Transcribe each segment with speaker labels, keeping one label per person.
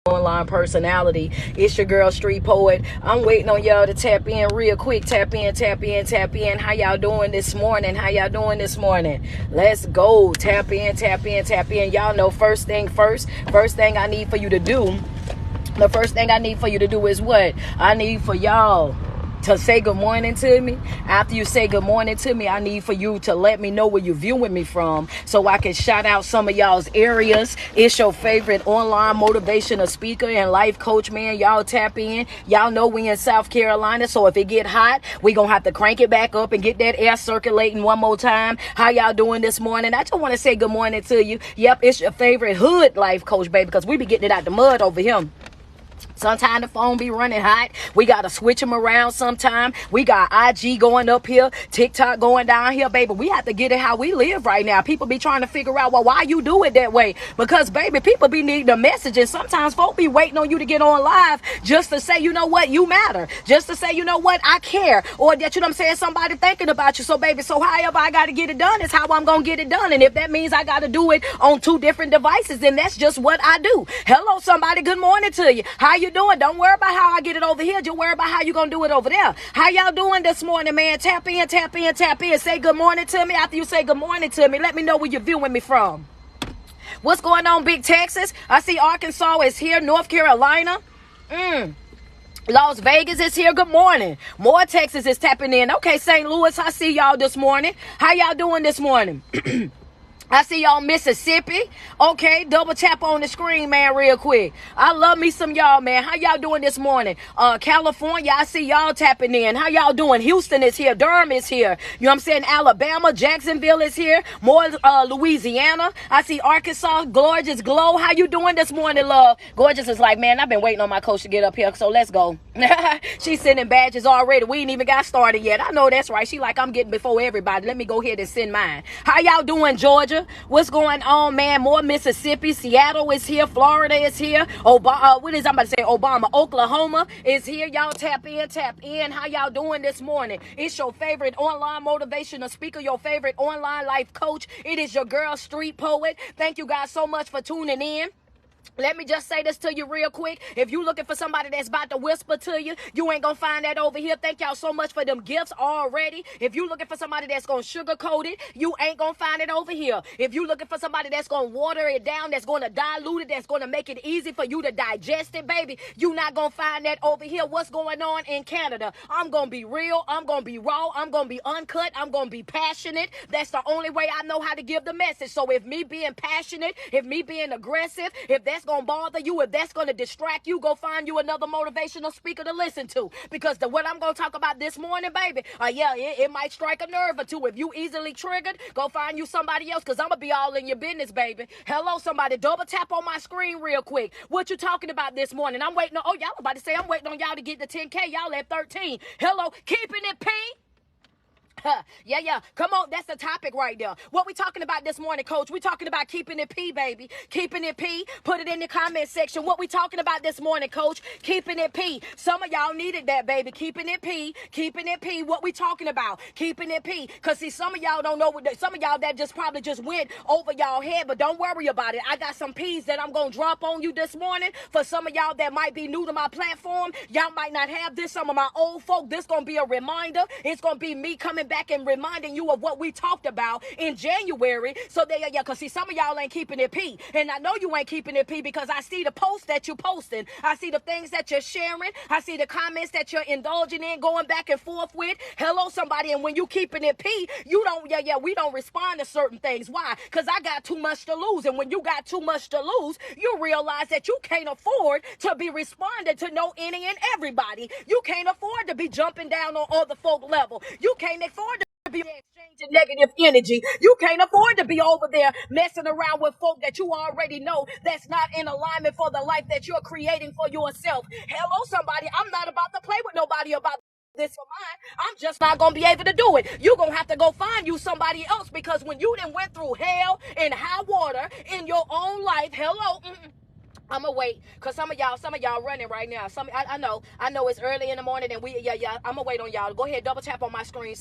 Speaker 1: Online personality. It's your girl Street Poet. I'm waiting on y'all to tap in real quick. Tap in, tap in, tap in. How y'all doing this morning? How y'all doing this morning? Let's go. Tap in, tap in, tap in. Y'all know first thing first. First thing I need for you to do. The first thing I need for you to do is what? I need for y'all to say good morning to me. After you say good morning to me, I need for you to let me know where you're viewing me from so I can shout out some of y'all's areas. It's your favorite online motivational speaker and life coach, man. Y'all tap in. Y'all know we in South Carolina, so if it get hot, we gonna have to crank it back up and get that air circulating one more time. How y'all doing this morning? I just want to say good morning to you. Yep, it's your favorite hood life coach, baby, because we be getting it out the mud over here. Sometimes the phone be running hot. We got to switch them around sometime. We got IG going up here, TikTok going down here, baby. We have to get it how we live right now. People be trying to figure out, well, why you do it that way? Because, baby, people be needing a message. And sometimes folk be waiting on you to get on live just to say, you know what, you matter. Just to say, you know what, I care. Or that, you know what I'm saying, somebody thinking about you. So, baby, so however I got to get it done is how I'm going to get it done. And if that means I got to do it on 2 different devices, then that's just what I do. Hello, somebody. Good morning to you. How you doing? Don't worry about how I get it over here. Just worry about how you gonna do it over there. How y'all doing this morning, man? Tap in, tap in, tap in. Say good morning to me. After you say good morning to me, let me know where you're viewing me from. What's going on, Big Texas? I see Arkansas is here. North Carolina. Las Vegas is here. Good morning. More Texas is tapping in. Okay, St. Louis, I see y'all this morning. How y'all doing this morning? I see y'all Mississippi. Okay, double tap on the screen, man, real quick. I love me some y'all, man. How y'all doing this morning? California, I see y'all tapping in. How y'all doing? Houston is here. Durham is here. You know what I'm saying? Alabama, Jacksonville is here. More Louisiana. I see Arkansas, Gorgeous Glow. How you doing this morning, love? Gorgeous is like, man, I've been waiting on my coach to get up here, so let's go. She's sending badges already. We ain't even got started yet. I know that's right. She like, I'm getting before everybody. Let me go ahead and send mine. How y'all doing, Georgia? What's going on, man? More Mississippi. Seattle is here. Florida is here. I'm about to say Obama. Oklahoma is here. Y'all tap in, tap in. How y'all doing this morning? It's your favorite online motivational speaker, your favorite online life coach. It is your girl, Street Poet. Thank you guys so much for tuning in. Let me just say this to you real quick. If you looking for somebody that's about to whisper to you, you ain't gonna find that over here. Thank y'all so much for them gifts already. If you looking for somebody that's gonna sugarcoat it, you ain't gonna find it over here. If you looking for somebody that's gonna water it down, that's gonna dilute it, that's gonna make it easy for you to digest it, baby, you not gonna find that over here. What's going on in Canada? I'm gonna be real. I'm gonna be raw. I'm gonna be uncut. I'm gonna be passionate. That's the only way I know how to give the message. So if me being passionate, if me being aggressive, if that's gonna bother you, if that's gonna distract you, go find you another motivational speaker to listen to. Because what I'm gonna talk about this morning, baby, it might strike a nerve or two. If you easily triggered, go find you somebody else, because I'm gonna be all in your business, baby. Hello, somebody. Double tap on my screen real quick. What you talking about this morning? I'm waiting on, y'all about to say I'm waiting on y'all to get to 10K. Y'all at 13. Hello, keeping it P. Yeah. Come on, that's the topic right there. What we talking about this morning, coach? We talking about keeping it P, baby. Keeping it P. Put it in the comment section. What we talking about this morning, coach? Keeping it P. Some of y'all needed that, baby. Keeping it P. Keeping it P. What we talking about? Keeping it P. Because, see, some of y'all don't know some of y'all that just probably just went over y'all head, but don't worry about it. I got some P's that I'm going to drop on you this morning. For some of y'all that might be new to my platform, y'all might not have this. Some of my old folk, this going to be a reminder. It's going to be me coming back and reminding you of what we talked about in January. So because see, some of y'all ain't keeping it P. And I know you ain't keeping it P because I see the posts that you posting. I see the things that you're sharing. I see the comments that you're indulging in, going back and forth with. Hello, somebody. And when you keeping it P, you don't, we don't respond to certain things. Why? Because I got too much to lose. And when you got too much to lose, you realize that you can't afford to be responding to no any and everybody. You can't afford to be jumping down on other folk level. You can't afford to be exchanging negative energy. You can't afford to be over there messing around with folk that you already know that's not in alignment for the life that you're creating for yourself. Hello, somebody. I'm not about to play with nobody about this for mine. I'm just not gonna be able to do it. You're gonna have to go find you somebody else, because when you done went through hell and high water in your own life, hello, I'm gonna wait, cause some of y'all running right now. I know it's early in the morning, and I'm gonna wait on y'all. Go ahead, double tap on my screen.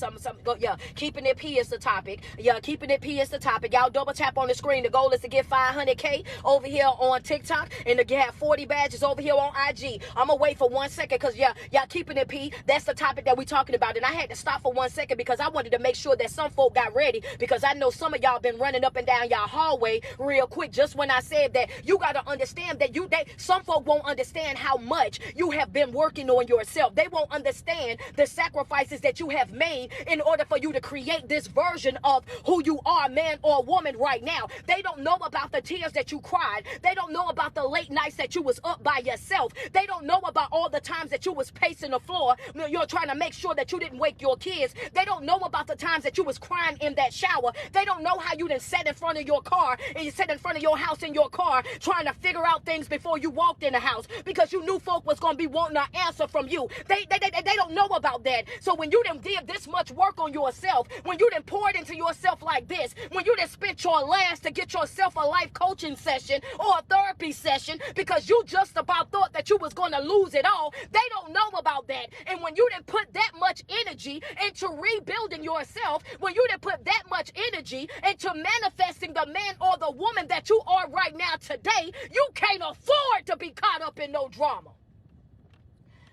Speaker 1: Keeping it P is the topic. Keeping it P is the topic. Y'all double tap on the screen. The goal is to get 500K over here on TikTok, and to have 40 badges over here on IG. I'm gonna wait for 1 second, cause y'all keeping it P. That's the topic that we talking about, and I had to stop for 1 second because I wanted to make sure that some folk got ready, because I know some of y'all been running up and down y'all hallway real quick. Just when I said that, you gotta understand that some folk won't understand how much you have been working on yourself. They won't understand the sacrifices that you have made in order for you to create this version of who you are, man or woman, right now. They don't know about the tears that you cried. They don't know about the late nights that you was up by yourself. They don't know about all the times that you was pacing the floor. You're trying to make sure that you didn't wake your kids. They don't know about the times that you was crying in that shower. They don't know how you done sat in front of your car, and you sat in front of your house in your car trying to figure out things before you walked in the house, because you knew folk was going to be wanting an answer from you. They don't know about that. So when you done did this much work on yourself, when you done poured into yourself like this, when you done spent your last to get yourself a life coaching session or a therapy session because you just about thought that you was going to lose it all, they don't know about that. And when you done put that much energy into rebuilding yourself, when you done put that much energy into manifesting the man or the woman that you are right now today, you can't afford to be caught up in no drama.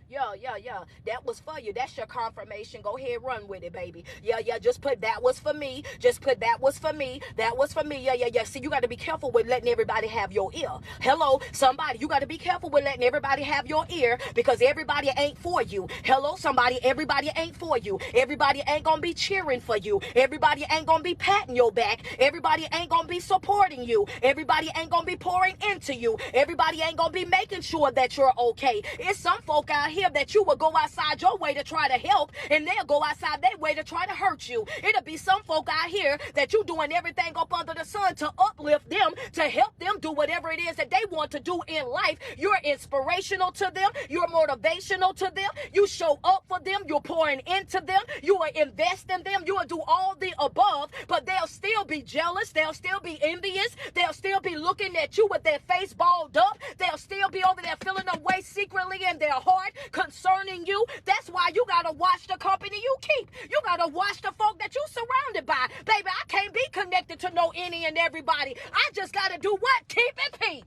Speaker 1: Yeah. That was for you. That's your confirmation. Go ahead, run with it, baby. Yeah. Just put that was for me. Just put that was for me. That was for me. Yeah. See, you got to be careful with letting everybody have your ear. Hello, somebody. You got to be careful with letting everybody have your ear, because everybody ain't for you. Hello, somebody. Everybody ain't for you. Everybody ain't going to be cheering for you. Everybody ain't going to be patting your back. Everybody ain't going to be supporting you. Everybody ain't going to be pouring into you. Everybody ain't going to be making sure that you're okay. It's some folk out here that you will go outside your way to try to help, and they'll go outside their way to try to hurt you. It'll be some folk out here that you doing everything up under the sun to uplift them, to help them do whatever it is that they want to do in life. You're inspirational to them. You're motivational to them. You show up for them. You're pouring into them. You will invest in them. You will do all the above, but they'll still be jealous. They'll still be envious. They'll still be looking at you with their face balled up. They'll still be over there feeling a way secretly in their heart concerning you. That's why you gotta watch the company you keep. You gotta watch the folk that you surrounded by. Baby, I can't be connected to no any and everybody. I just gotta do what? Keep it peep.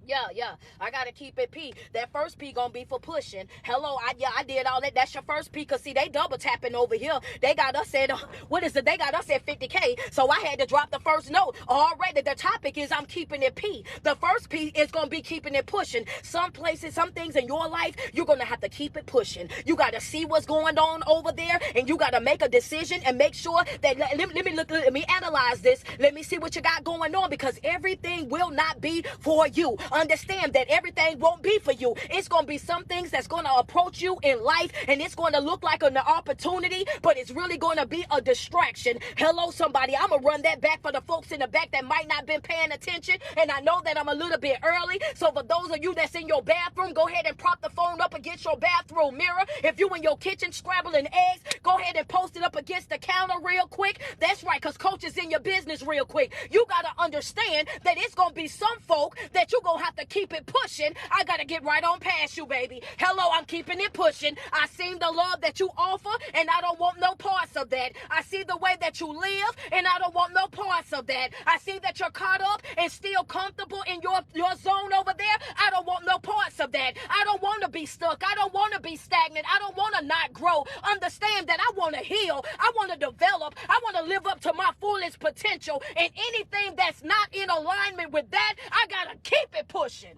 Speaker 1: Yeah. I gotta keep it P. That first P gonna be for pushing. Hello, I did all that. That's your first P, cause see, they double tapping over here. They got us at They got us at 50K. So I had to drop the first note. Already the topic is I'm keeping it P. The first P is gonna be keeping it pushing. Some places, some things in your life, you're gonna have to keep it pushing. You gotta see what's going on over there, and you gotta make a decision and make sure that let me analyze this. Let me see what you got going on, because everything will not be for you. Understand that everything won't be for you. It's going to be some things that's going to approach you in life, and it's going to look like an opportunity, but it's really going to be a distraction. Hello, somebody. I'm going to run that back for the folks in the back that might not been paying attention, and I know that I'm a little bit early. So for those of you that's in your bathroom, go ahead and prop the phone up against your bathroom mirror. If you in your kitchen scrabbling eggs, go ahead and post it up against the counter real quick. That's right, because coach is in your business real quick. You got to understand that it's going to be some folk that you going to have to keep it pushing. I got to get right on past you, baby. Hello, I'm keeping it pushing. I seen the love that you offer, and I don't want no parts of that. I see the way that you live, and I don't want no parts of that. I see that you're caught up and still comfortable in your zone over there. I don't want no parts of that. I don't want to be stuck. I don't want to be stagnant. I don't want to not grow. Understand that I want to heal. I want to develop. I want to live up to my fullest potential, and anything that's not in alignment with that, I got to keep it pushing.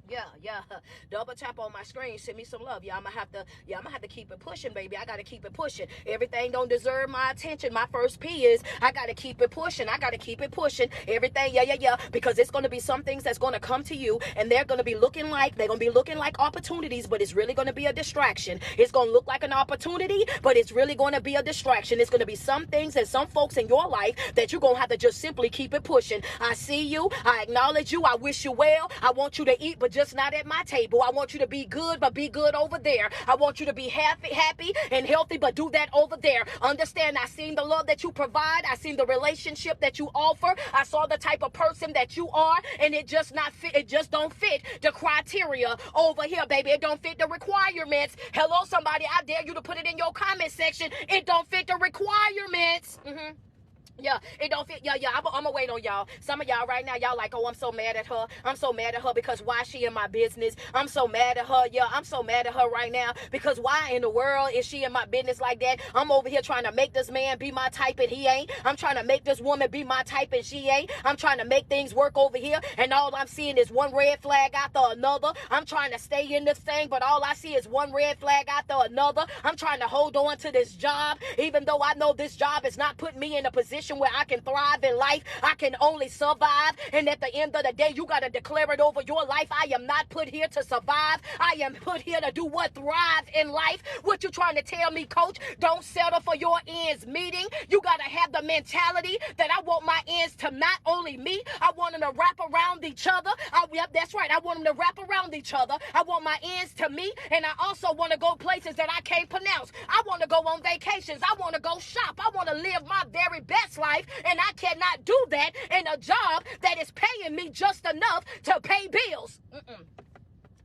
Speaker 1: Yeah. Double tap on my screen. Send me some love. I'm gonna have to keep it pushing, baby. I gotta keep it pushing. Everything don't deserve my attention. My first P is I gotta keep it pushing. I gotta keep it pushing. Everything, yeah. Because it's gonna be some things that's gonna come to you, and they're gonna be looking like opportunities, but it's really gonna be a distraction. It's gonna look like an opportunity, but it's really gonna be a distraction. It's gonna be some things and some folks in your life that you're gonna have to just simply keep it pushing. I see you. I acknowledge you. I wish you well. I want you to eat, but just not at my table. I want you to be good, but be good over there. I want you to be happy and healthy, but do that over there. Understand, I seen the love that you provide. I seen the relationship that you offer. I saw the type of person that you are, and it just not fit. It just don't fit the criteria over here, baby. It don't fit the requirements. Hello, somebody. I dare you to put it in your comment section. It don't fit the requirements. Yeah, it don't fit. Yeah, I'm gonna wait on y'all. Some of y'all right now, y'all like, oh, I'm so mad at her. I'm so mad at her because why she in my business? I'm so mad at her. Yeah, I'm so mad at her right now because why in the world is she in my business like that? I'm over here trying to make this man be my type and he ain't. I'm trying to make this woman be my type and she ain't. I'm trying to make things work over here and all I'm seeing is one red flag after another. I'm trying to stay in this thing, but all I see is one red flag after another. I'm trying to hold on to this job, even though I know this job is not putting me in a position where I can thrive in life. I can only survive. And at the end of the day, you got to declare it over your life. I am not put here to survive. I am put here to do what? Thrive in life. What you trying to tell me, coach? Don't settle for your ends meeting. You got to have the mentality that I want my ends to not only meet, I want them to wrap around each other. Yep, that's right. I want them to wrap around each other. I want my ends to meet. And I also want to go places that I can't pronounce. I want to go on vacations. I want to go shop. I want to live my very best life. And I cannot do that in a job that is paying me just enough to pay bills.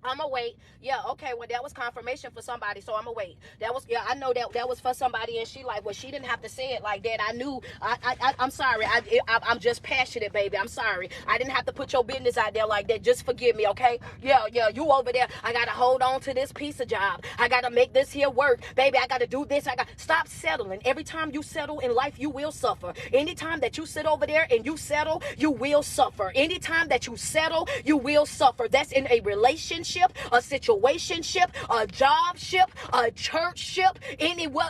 Speaker 1: I'ma wait. Yeah, okay. Well, that was confirmation for somebody, so I'ma wait. That was, yeah, I know that was for somebody, and she like, well, she didn't have to say it like that. I knew. I'm sorry. I'm just passionate, baby. I'm sorry. I didn't have to put your business out there like that. Just forgive me, okay? Yeah. You over there. I gotta hold on to this piece of job. I gotta make this here work, baby. I gotta do this. Stop settling. Every time you settle in life, you will suffer. Anytime that you sit over there and you settle, you will suffer. Anytime that you settle, you will suffer. That's in a relationship, a situationship, a job ship, a church ship,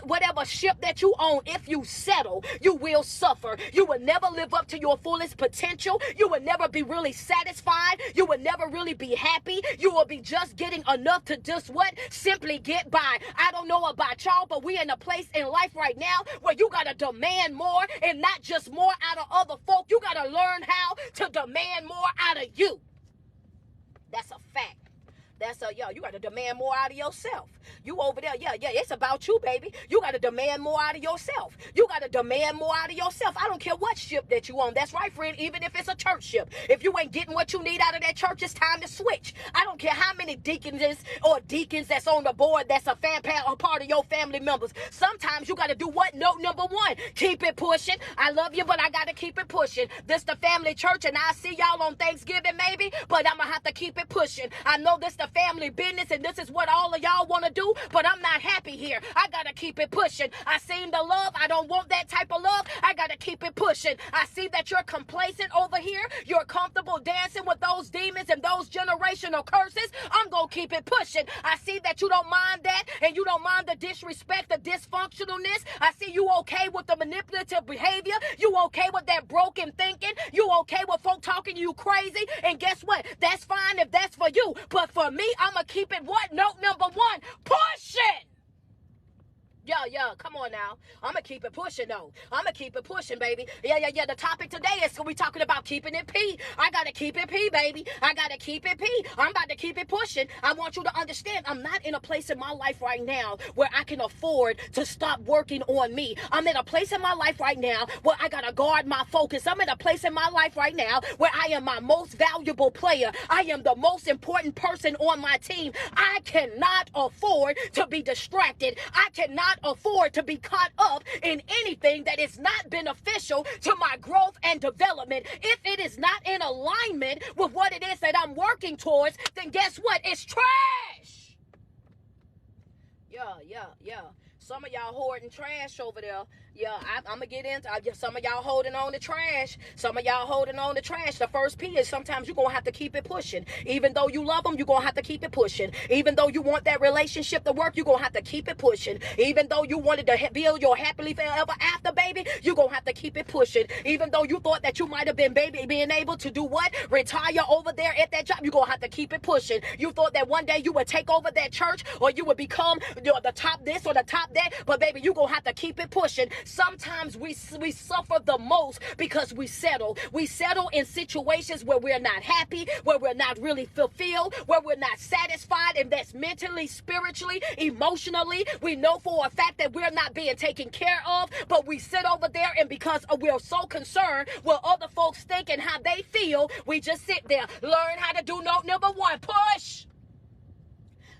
Speaker 1: whatever ship that you own. If you settle, you will suffer. You will never live up to your fullest potential. You will never be really satisfied. You will never really be happy. You will be just getting enough to just what? Simply get by. I don't know about y'all, but we in a place in life right now where you gotta demand more, and not just more out of other folk. You gotta learn how to demand more out of you. That's a fact. You got to demand more out of yourself. You over there, it's about you, baby. You got to demand more out of yourself. You got to demand more out of yourself. I don't care what ship that you on. That's right, friend, even if it's a church ship. If you ain't getting what you need out of that church, it's time to switch. I don't care how many deacons that's on the board that's a part of your family members. Sometimes you got to do what? Note number one, keep it pushing. I love you, but I got to keep it pushing. This the family church, and I'll see y'all on Thanksgiving maybe, but I'm going to have to keep it pushing. I know this the family business, and this is what all of y'all want to do, but I'm not happy here. I gotta keep it pushing. I seen the love. I don't want that type of love. I gotta keep it pushing. I see that you're complacent over here. You're comfortable dancing with those demons and those generational curses. I'm gonna keep it pushing. I see that you don't mind that, and you don't mind the disrespect, the dysfunctionalness. I see you okay with the manipulative behavior. You okay with that broken thinking. You okay with folk talking you crazy. And guess what? That's fine if that's for you. But for me, I'm going to keep it what? Note number one, push it. Yeah, come on now. I'm going to keep it pushing, though. I'm going to keep it pushing, baby. Yeah. The topic today is we talking about keeping it P. I got to keep it P, baby. I got to keep it P. I'm about to keep it pushing. I want you to understand, I'm not in a place in my life right now where I can afford to stop working on me. I'm in a place in my life right now where I got to guard my focus. I'm in a place in my life right now where I am my most valuable player. I am the most important person on my team. I cannot afford to be distracted. I cannot afford to be caught up in anything that is not beneficial to my growth and development. If it is not in alignment with what it is that I'm working towards, then guess what? It's trash. Yeah. Some of y'all hoarding trash over there. Yeah, I'm going to get into some of y'all holding on to trash. Some of y'all holding on to trash. The first P is sometimes you're going to have to keep it pushing. Even though you love them, you're going to have to keep it pushing. Even though you want that relationship to work, you're going to have to keep it pushing. Even though you wanted to build your happily forever after, baby, you're going to have to keep it pushing. Even though you thought that you might have been, baby, being able to do what? Retire over there at that job, you're going to have to keep it pushing. You thought that one day you would take over that church, or you would become the top this or the top that, but baby, you're going to have to keep it pushing. Sometimes we suffer the most because we settle. We settle in situations where we're not happy, where we're not really fulfilled, where we're not satisfied, and that's mentally, spiritually, emotionally. We know for a fact that we're not being taken care of, but we sit over there, and because we're so concerned with other folks think and how they feel, we just sit there. Learn how to do note number one: push.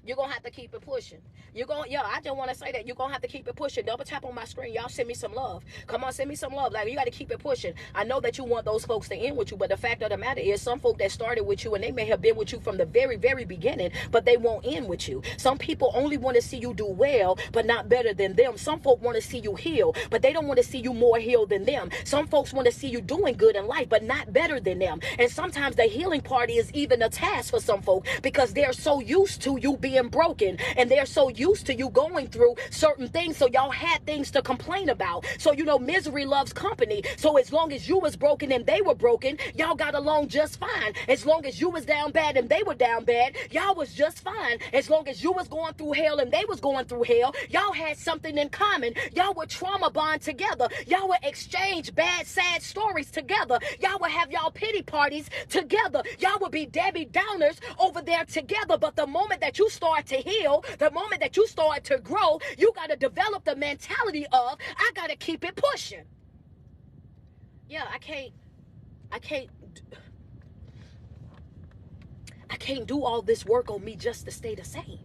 Speaker 1: You're going to have to keep it pushing. I just want to say that you're going to have to keep it pushing. Double tap on my screen. Y'all send me some love. Come on, send me some love. Like, you got to keep it pushing. I know that you want those folks to end with you, but the fact of the matter is some folk that started with you and they may have been with you from the very, very beginning, but they won't end with you. Some people only want to see you do well, but not better than them. Some folk want to see you heal, but they don't want to see you more healed than them. Some folks want to see you doing good in life, but not better than them. And sometimes the healing party is even a task for some folk because they're so used to you being broken, and they're so used to you going through certain things, so y'all had things to complain about. So misery loves company. So as long as you was broken and they were broken, y'all got along just fine. As long as you was down bad and they were down bad, y'all was just fine. As long as you was going through hell and they was going through hell, y'all had something in common. Y'all would trauma bond together. Y'all would exchange bad, sad stories together. Y'all would have y'all pity parties together. Y'all would be Debbie Downers over there together. But the moment that you start to heal, the moment that you start to grow, you got to develop the mentality of, I got to keep it pushing. Yeah, I can't do all this work on me just to stay the same.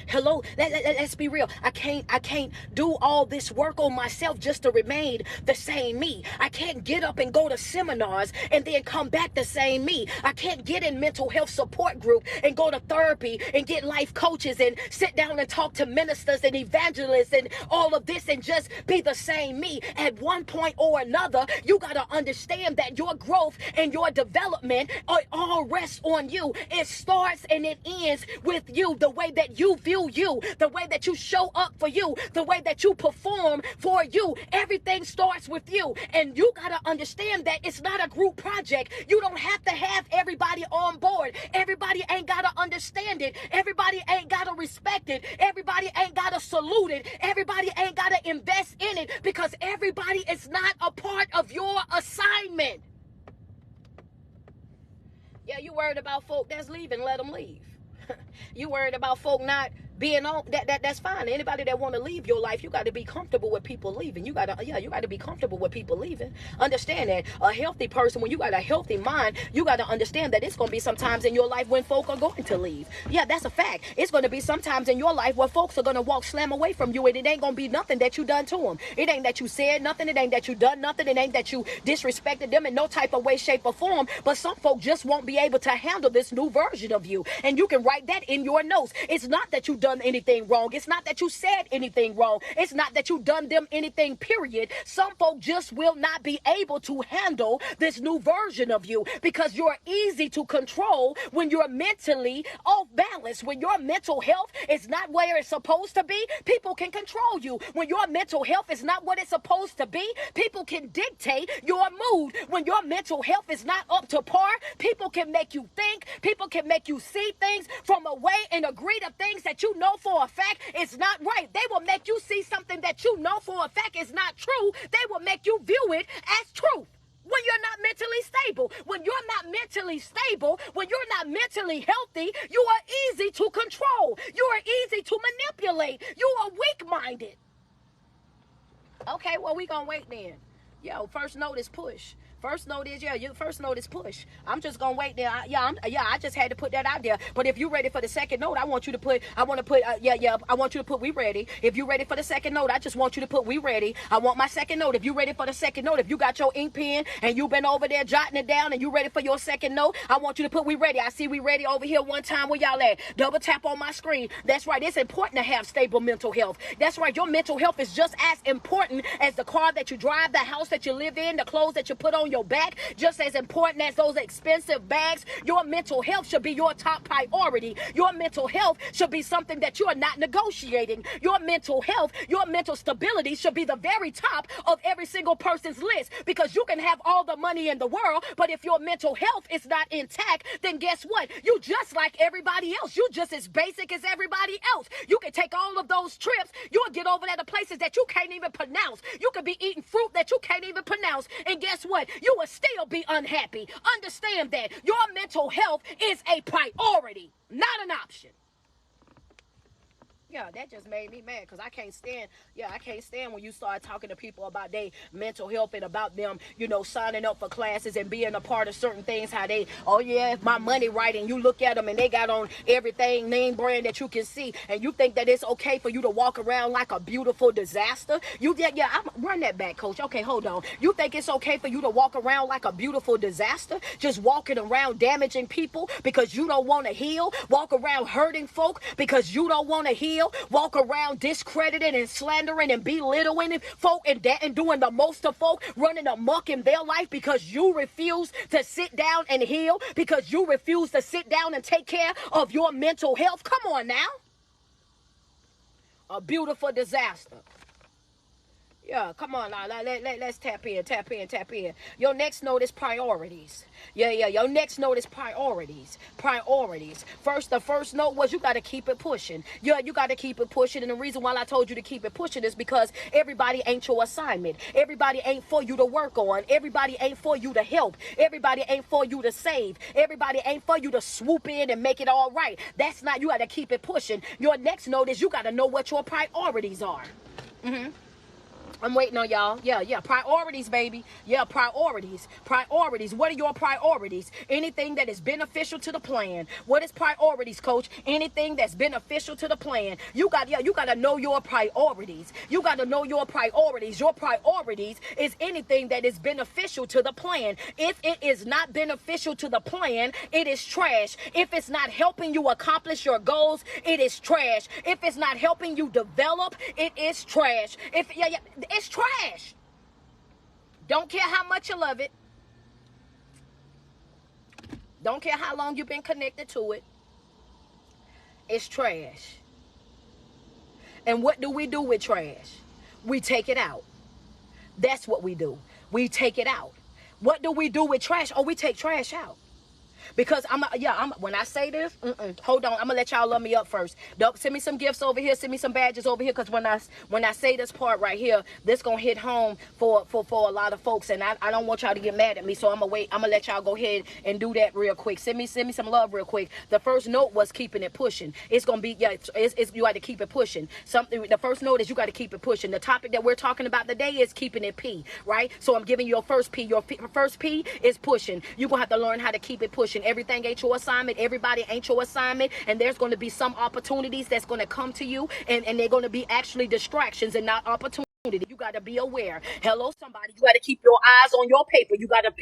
Speaker 1: Hello, let's be real. I can't do all this work on myself just to remain the same me. I can't get up and go to seminars and then come back the same me. I can't get in mental health support group and go to therapy and get life coaches and sit down and talk to ministers and evangelists and all of this and just be the same me. At one point or another, you got to understand that your growth and your development all rests on you. It starts and it ends with you. The way that you view you, the way that you show up for you, the way that you perform for you, everything starts with you. And you got to understand that it's not a group project. You don't have to have everybody on board. Everybody ain't got to understand it. Everybody ain't got to respect it. Everybody ain't got to salute it. Everybody ain't got to invest in it, because everybody is not a part of your assignment. Yeah, you worried about folk that's leaving, let them leave. You worried about folk not being on that's fine. Anybody that want to leave your life, you got to be comfortable with people leaving. You got to be comfortable with people leaving. Understand that a healthy person, when you got a healthy mind, you got to understand that it's going to be sometimes in your life when folk are going to leave. Yeah, that's a fact. It's going to be sometimes in your life where folks are going to walk slam away from you, and it ain't going to be nothing that you done to them. It ain't that you said nothing. It ain't that you done nothing. It ain't that you disrespected them in no type of way, shape, or form. But some folk just won't be able to handle this new version of you, and you can write that in your notes. It's not that you done anything wrong. It's not that you said anything wrong. It's not that you done them anything, period. Some folk just will not be able to handle this new version of you, because you're easy to control when you're mentally off balance. When your mental health is not where it's supposed to be, people can control you. When your mental health is not what it's supposed to be, people can dictate your mood. When your mental health is not up to par, people can make you think. People can make you see things from a way and agree to things that you know for a fact is not right. They will make you see something that you know for a fact is not true. They will make you view it as truth. When you're not mentally stable, when you're not mentally stable, when you're not mentally healthy, you are easy to control. You are easy to manipulate. You are weak-minded. Okay, well, we gonna wait then. Yo, first note is push. First note is, first note is push. I'm just gonna wait there. I just had to put that out there. But if you're ready for the second note, I want you to put, I want you to put, we ready. If you're ready for the second note, I just want you to put, we ready. I want my second note. If you're ready for the second note, if you got your ink pen and you've been over there jotting it down and you ready for your second note, I want you to put, we ready. I see we ready over here one time. Where y'all at? Double tap on my screen. That's right. It's important to have stable mental health. That's right. Your mental health is just as important as the car that you drive, the house that you live in, the clothes that you put on your back, just as important as those expensive bags, your mental health should be your top priority. Your mental health should be something that you are not negotiating. Your mental health, your mental stability should be the very top of every single person's list, because you can have all the money in the world, but if your mental health is not intact, then guess what? You just like everybody else. You just as basic as everybody else. You can take all of those trips. You'll get over there to places that you can't even pronounce. You could be eating fruit that you can't even pronounce. And guess what? You will still be unhappy. Understand that your mental health is a priority, not an option. Yeah, that just made me mad, because I can't stand when you start talking to people about their mental health and about them, signing up for classes and being a part of certain things, how they, oh yeah, if my money right, and you look at them and they got on everything name brand that you can see, and you think that it's okay for you to walk around like a beautiful disaster. I'm run that back, coach. Okay, hold on. You think it's okay for you to walk around like a beautiful disaster, just walking around damaging people because you don't want to heal, walk around hurting folk because you don't want to heal, walk around discrediting and slandering and belittling folk and doing the most of folk, running amok in their life because you refuse to sit down and heal, because you refuse to sit down and take care of your mental health? Come on now. A beautiful disaster. Yeah, come on now. Let's tap in. Your next note is priorities. Yeah, your next note is priorities. The first note was you got to keep it pushing. Yeah, you got to keep it pushing. And the reason why I told you to keep it pushing is because everybody ain't your assignment. Everybody ain't for you to work on. Everybody ain't for you to help. Everybody ain't for you to save. Everybody ain't for you to swoop in and make it all right. That's not, you got to keep it pushing. Your next note is you got to know what your priorities are. I'm waiting on y'all. Yeah. Priorities, baby. Yeah, priorities. What are your priorities? Anything that is beneficial to the plan. What is priorities, coach? Anything that's beneficial to the plan. You got to know your priorities. You got to know your priorities. Your priorities is anything that is beneficial to the plan. If it is not beneficial to the plan, it is trash. If it's not helping you accomplish your goals, it is trash. If it's not helping you develop, it is trash. It's trash. Don't care how much you love it. Don't care how long you've been connected to it. It's trash. And what do we do with trash? We take it out. That's what we do. We take it out. What do we do with trash? Oh, we take trash out. Because when I say this, hold on, I'm gonna let y'all love me up first. Don't send me some gifts over here, send me some badges over here, because when I say this part right here, this gonna hit home for a lot of folks, and I don't want y'all to get mad at me, so I'm gonna let y'all go ahead and do that real quick. Send me some love real quick. The first note was keeping it pushing. It's gonna be it's you got to keep it pushing. The first note is you got to keep it pushing. The topic that we're talking about today is keeping it P, right? So I'm giving you your first P. Your first P is pushing. You're gonna have to learn how to keep it pushing. Everything ain't your assignment. Everybody ain't your assignment. And there's going to be some opportunities that's going to come to you. And they're going to be actually distractions and not opportunities. You got to be aware. Hello, somebody. You got to keep your eyes on your paper. You got to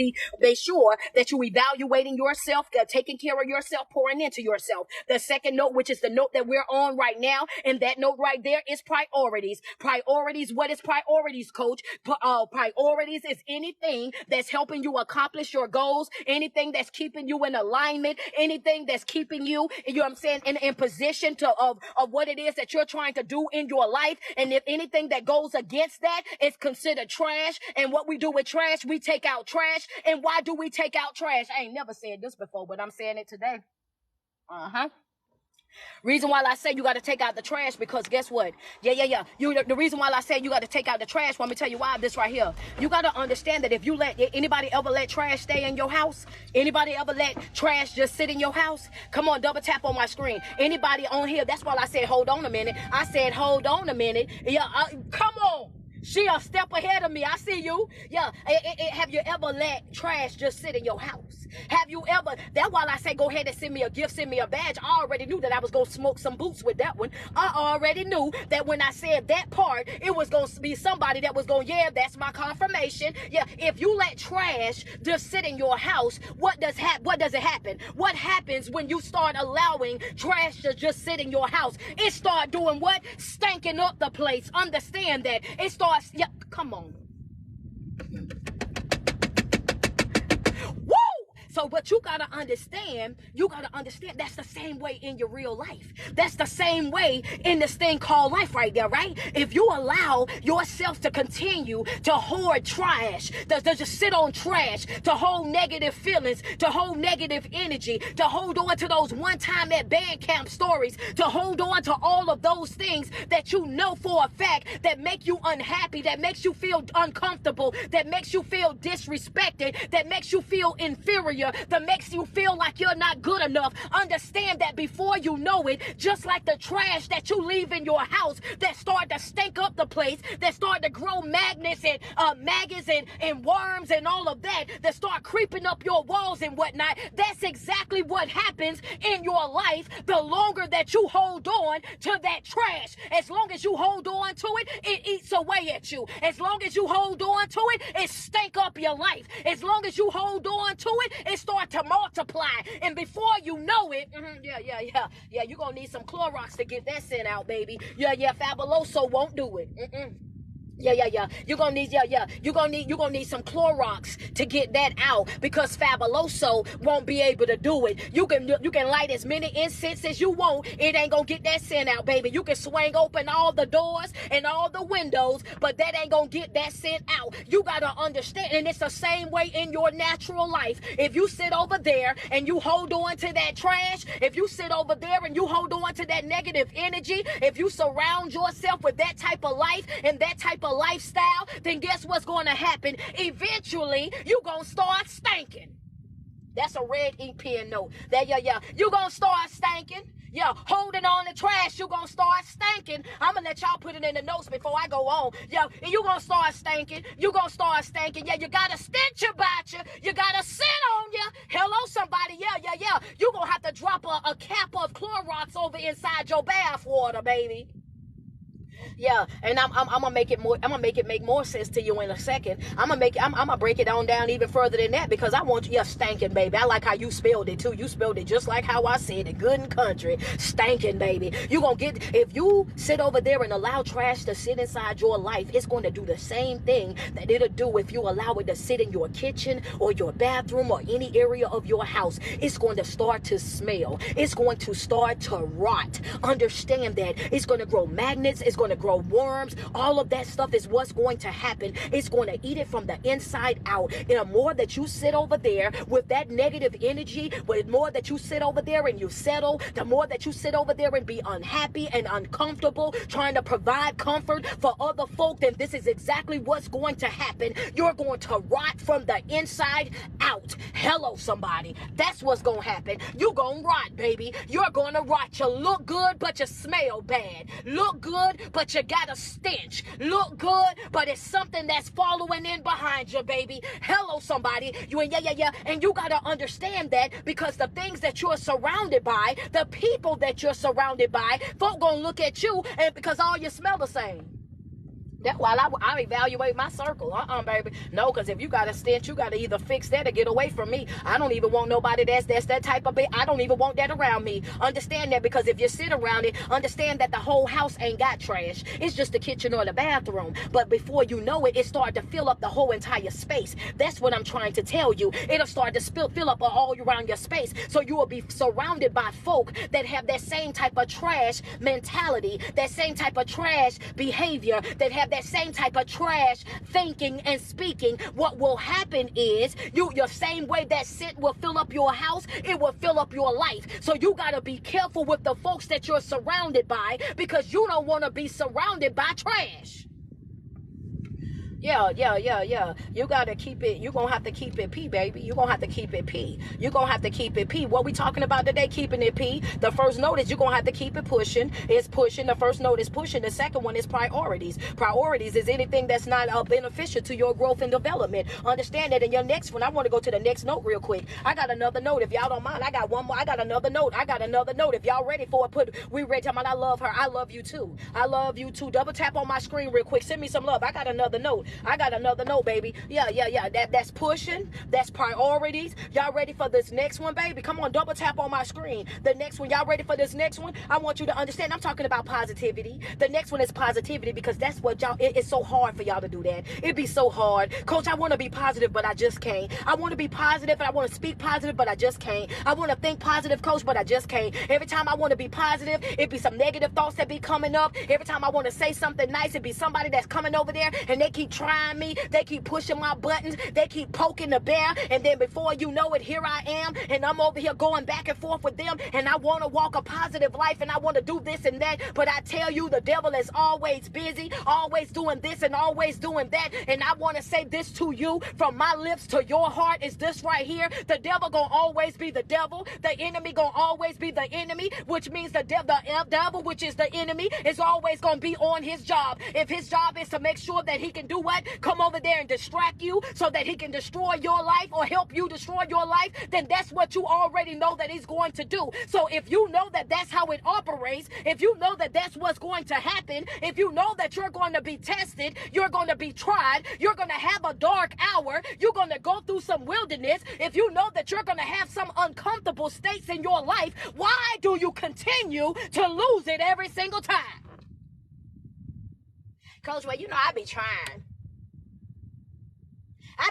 Speaker 1: make sure that you're evaluating yourself, taking care of yourself, pouring into yourself. The second note, which is the note that we're on right now, and that note right there is priorities. Priorities. What is priorities, coach? Priorities is anything that's helping you accomplish your goals, anything that's keeping you in alignment, anything that's keeping you, you know what I'm saying, in position of what it is that you're trying to do in your life. And if anything that goes against that is considered trash. And what we do with trash, we take out trash. And why do we take out trash? I ain't never said this before, but I'm saying it today. Reason why I say you got to take out the trash, because guess what? Yeah. The reason why I say you got to take out the trash, let me tell you why. This right here. You got to understand that if you anybody ever let trash stay in your house? Anybody ever let trash just sit in your house? Come on, double tap on my screen. Anybody on here? That's why I said, hold on a minute. I said, hold on a minute. Yeah, come on. She a step ahead of me. I see you. Yeah. Have you ever let trash just sit in your house? Have you ever? That's why I say go ahead and send me a gift, send me a badge. I already knew that I was going to smoke some boots with that one. I already knew that when I said that part, it was going to be somebody that was going, yeah, that's my confirmation. Yeah. If you let trash just sit in your house, what does it happen? What happens when you start allowing trash to just sit in your house? It start doing what? Stanking up the place. Understand that. It starts, yeah, come on. So, but you got to understand that's the same way in your real life. That's the same way in this thing called life right there, right? If you allow yourself to continue to hoard trash, to just sit on trash, to hold negative feelings, to hold negative energy, to hold on to those one time at band camp stories, to hold on to all of those things that you know for a fact that make you unhappy, that makes you feel uncomfortable, that makes you feel disrespected, that makes you feel inferior, that makes you feel like you're not good enough. Understand that before you know it, just like the trash that you leave in your house that start to stink up the place, that start to grow maggots and worms and all of that start creeping up your walls and whatnot. That's exactly what happens in your life the longer that you hold on to that trash. As long as you hold on to it, it eats away at you. As long as you hold on to it, it stink up your life. As long as you hold on to it, it start to multiply. And before you know it, you're gonna need some Clorox to get that scent out, baby. Fabuloso won't do it. You're gonna need some Clorox to get that out, because Fabuloso won't be able to do it. You can light as many incense as you want. It ain't gonna get that scent out, baby. You can swing open all the doors and all the windows, but that ain't gonna get that scent out. You gotta understand, and it's the same way in your natural life. If you sit over there and you hold on to that trash, if you sit over there and you hold on to that negative energy, if you surround yourself with that type of life and that type of lifestyle, then guess what's going to happen? Eventually, you going to start stinking. That's a red ink pen note. You going to start stinking. Holding on to trash, you gonna start stinking. I'm gonna let y'all put it in the notes before I go on. And you gonna start stinking. You gonna start stinking. You got a stench about you. You got a scent on you. Hello, somebody. You gonna have to drop a cap of Clorox over inside your bath water, baby. And I'm gonna make it more. I'm gonna make it make more sense to you in a second. I'm gonna break it on down even further than that, because I want you stinking, baby. I like how you spelled it too. You spelled it just like how I said it, good and country, stinking, baby. You gonna get, if you sit over there and allow trash to sit inside your life, it's going to do the same thing that it'll do if you allow it to sit in your kitchen or your bathroom or any area of your house. It's going to start to smell. It's going to start to rot. Understand that. It's going to grow magnets. It's going to grow worms. All of that stuff is what's going to happen. It's going to eat it from the inside out. And the more that you sit over there with that negative energy, the more that you sit over there and you settle, the more that you sit over there and be unhappy and uncomfortable, trying to provide comfort for other folk, then this is exactly what's going to happen. You're going to rot from the inside out. Hello, somebody. That's what's going to happen. You're going to rot, baby. You're going to rot. You look good, but you smell bad. Look good, but you got a stench. Look good, but it's something that's following in behind you, baby. Hello, somebody. And you got to understand that, because the things that you're surrounded by, the people that you're surrounded by, folk gonna look at you, and because all you smell the same. That's why I evaluate my circle. Baby. No, because if you got a stench, you got to either fix that or get away from me. I don't even want nobody that's that type of I don't even want that around me. Understand that, because if you sit around it, understand that the whole house ain't got trash. It's just the kitchen or the bathroom. But before you know it, it started to fill up the whole entire space. That's what I'm trying to tell you. It'll start to fill up all around your space. So you will be surrounded by folk that have that same type of trash mentality, that same type of trash behavior, that have that same type of trash thinking and speaking. What will happen is your same way that scent will fill up your house, it will fill up your life. So you got to be careful with the folks that you're surrounded by, because you don't want to be surrounded by trash. You gotta keep it. You're gonna have to keep it P, baby. You're gonna have to keep it P. You're gonna have to keep it P. What we talking about today, keeping it P. The first note is you're gonna have to keep it pushing. It's pushing. The first note is pushing. The second one is priorities. Priorities is anything that's not beneficial to your growth and development. Understand that. In your next one, I want to go to the next note real quick. I got another note. If y'all don't mind, I got one more. I got another note. If y'all ready for it, we ready. Talking about I love her. I love you too. I love you too. Double tap on my screen real quick. Send me some love. I got another note. I got another note, baby. Yeah. That's pushing. That's priorities. Y'all ready for this next one, baby? Come on, double tap on my screen. The next one, y'all ready for this next one? I want you to understand, I'm talking about positivity. The next one is positivity, because that's what y'all, it's so hard for y'all to do that. It'd be so hard. Coach, I want to be positive, but I just can't. I want to be positive and I want to speak positive, but I just can't. I want to think positive, coach, but I just can't. Every time I want to be positive, it be some negative thoughts that be coming up. Every time I want to say something nice, it be somebody that's coming over there and they keep trying me. They keep pushing my buttons. They keep poking the bear. And then before you know it, here I am. And I'm over here going back and forth with them. And I want to walk a positive life and I want to do this and that. But I tell you, the devil is always busy, always doing this and always doing that. And I want to say this to you from my lips to your heart is this right here. The devil gonna always be the devil. The enemy gonna always be the enemy, which means the devil, which is the enemy, is always gonna be on his job. If his job is to make sure that he can do what? Come over there and distract you so that he can destroy your life or help you destroy your life, then that's what you already know that he's going to do. So if you know that that's how it operates, if you know that that's what's going to happen, if you know that you're going to be tested, you're going to be tried, you're going to have a dark hour, you're going to go through some wilderness, if you know that you're going to have some uncomfortable states in your life, why do you continue to lose it every single time? Coach, well, you know, I be trying. I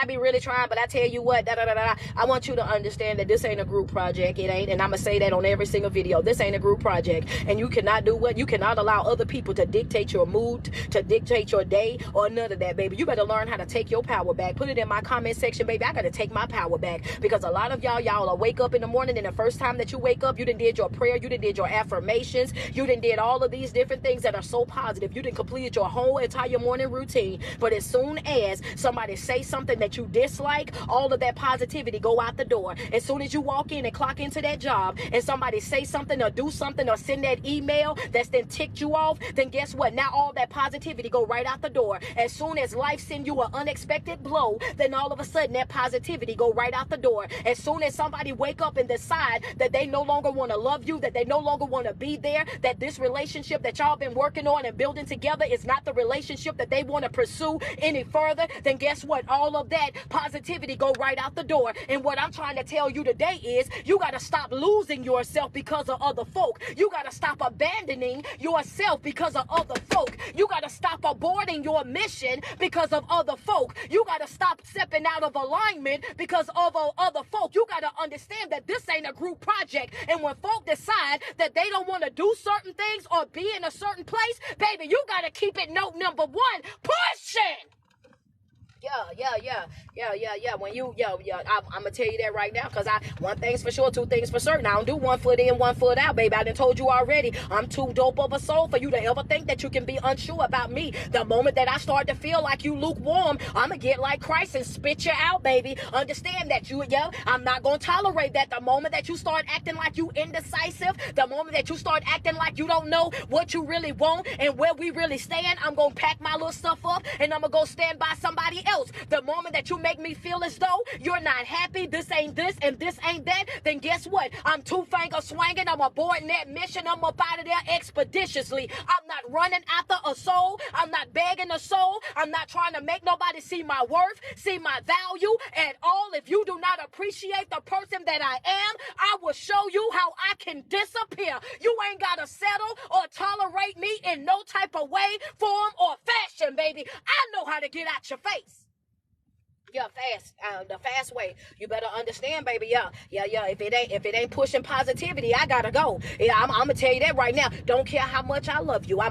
Speaker 1: be really trying, but I tell you what, I want you to understand that this ain't a group project. It ain't, and I'm going to say that on every single video. This ain't a group project, and you cannot do what? You cannot allow other people to dictate your mood, to dictate your day, or none of that, baby. You better learn how to take your power back. Put it in my comment section, baby. I got to take my power back, because a lot of y'all will wake up in the morning, and the first time that you wake up, you done did your prayer, you done did your affirmations, you done did all of these different things that are so positive. You done completed your whole entire morning routine, but as soon as somebody say something that you dislike, all of that positivity go out the door. As soon as you walk in and clock into that job and somebody say something or do something or send that email that's then ticked you off, then guess what? Now all that positivity go right out the door. As soon as life send you an unexpected blow, then all of a sudden that positivity go right out the door. As soon as somebody wake up and decide that they no longer want to love you, that they no longer want to be there, that this relationship that y'all been working on and building together is not the relationship that they want to pursue any further, then guess what? All of that positivity go right out the door. And what I'm trying to tell you today is you got to stop losing yourself because of other folk. You got to stop abandoning yourself because of other folk. You got to stop aborting your mission because of other folk. You got to stop stepping out of alignment because of other folk. You got to understand that this ain't a group project. And when folk decide that they don't want to do certain things or be in a certain place, baby, you got to keep it note number one, pushing. Yeah. When you, I'm gonna tell you that right now, because one thing's for sure, two things for certain. I don't do 1 foot in, 1 foot out, baby. I done told you already. I'm too dope of a soul for you to ever think that you can be unsure about me. The moment that I start to feel like you lukewarm, I'm gonna get like Christ and spit you out, baby. Understand that I'm not gonna tolerate that. The moment that you start acting like you indecisive, the moment that you start acting like you don't know what you really want and where we really stand, I'm gonna pack my little stuff up and I'm gonna go stand by somebody else. The moment that you make me feel as though you're not happy, this ain't this and this ain't that, then guess what? I'm two-finger swinging. I'm aborting that mission. I'm up out of there expeditiously. I'm not running after a soul. I'm not begging a soul. I'm not trying to make nobody see my worth, see my value at all. If you do not appreciate the person that I am, I will show you how I can disappear. You ain't got to settle or tolerate me in no type of way, form, or fashion, baby. I know how to get out your face. Yeah, fast. The fast way. You better understand, baby. Yeah. If it ain't pushing positivity, I gotta go. Yeah, I'm gonna tell you that right now. Don't care how much I love you. I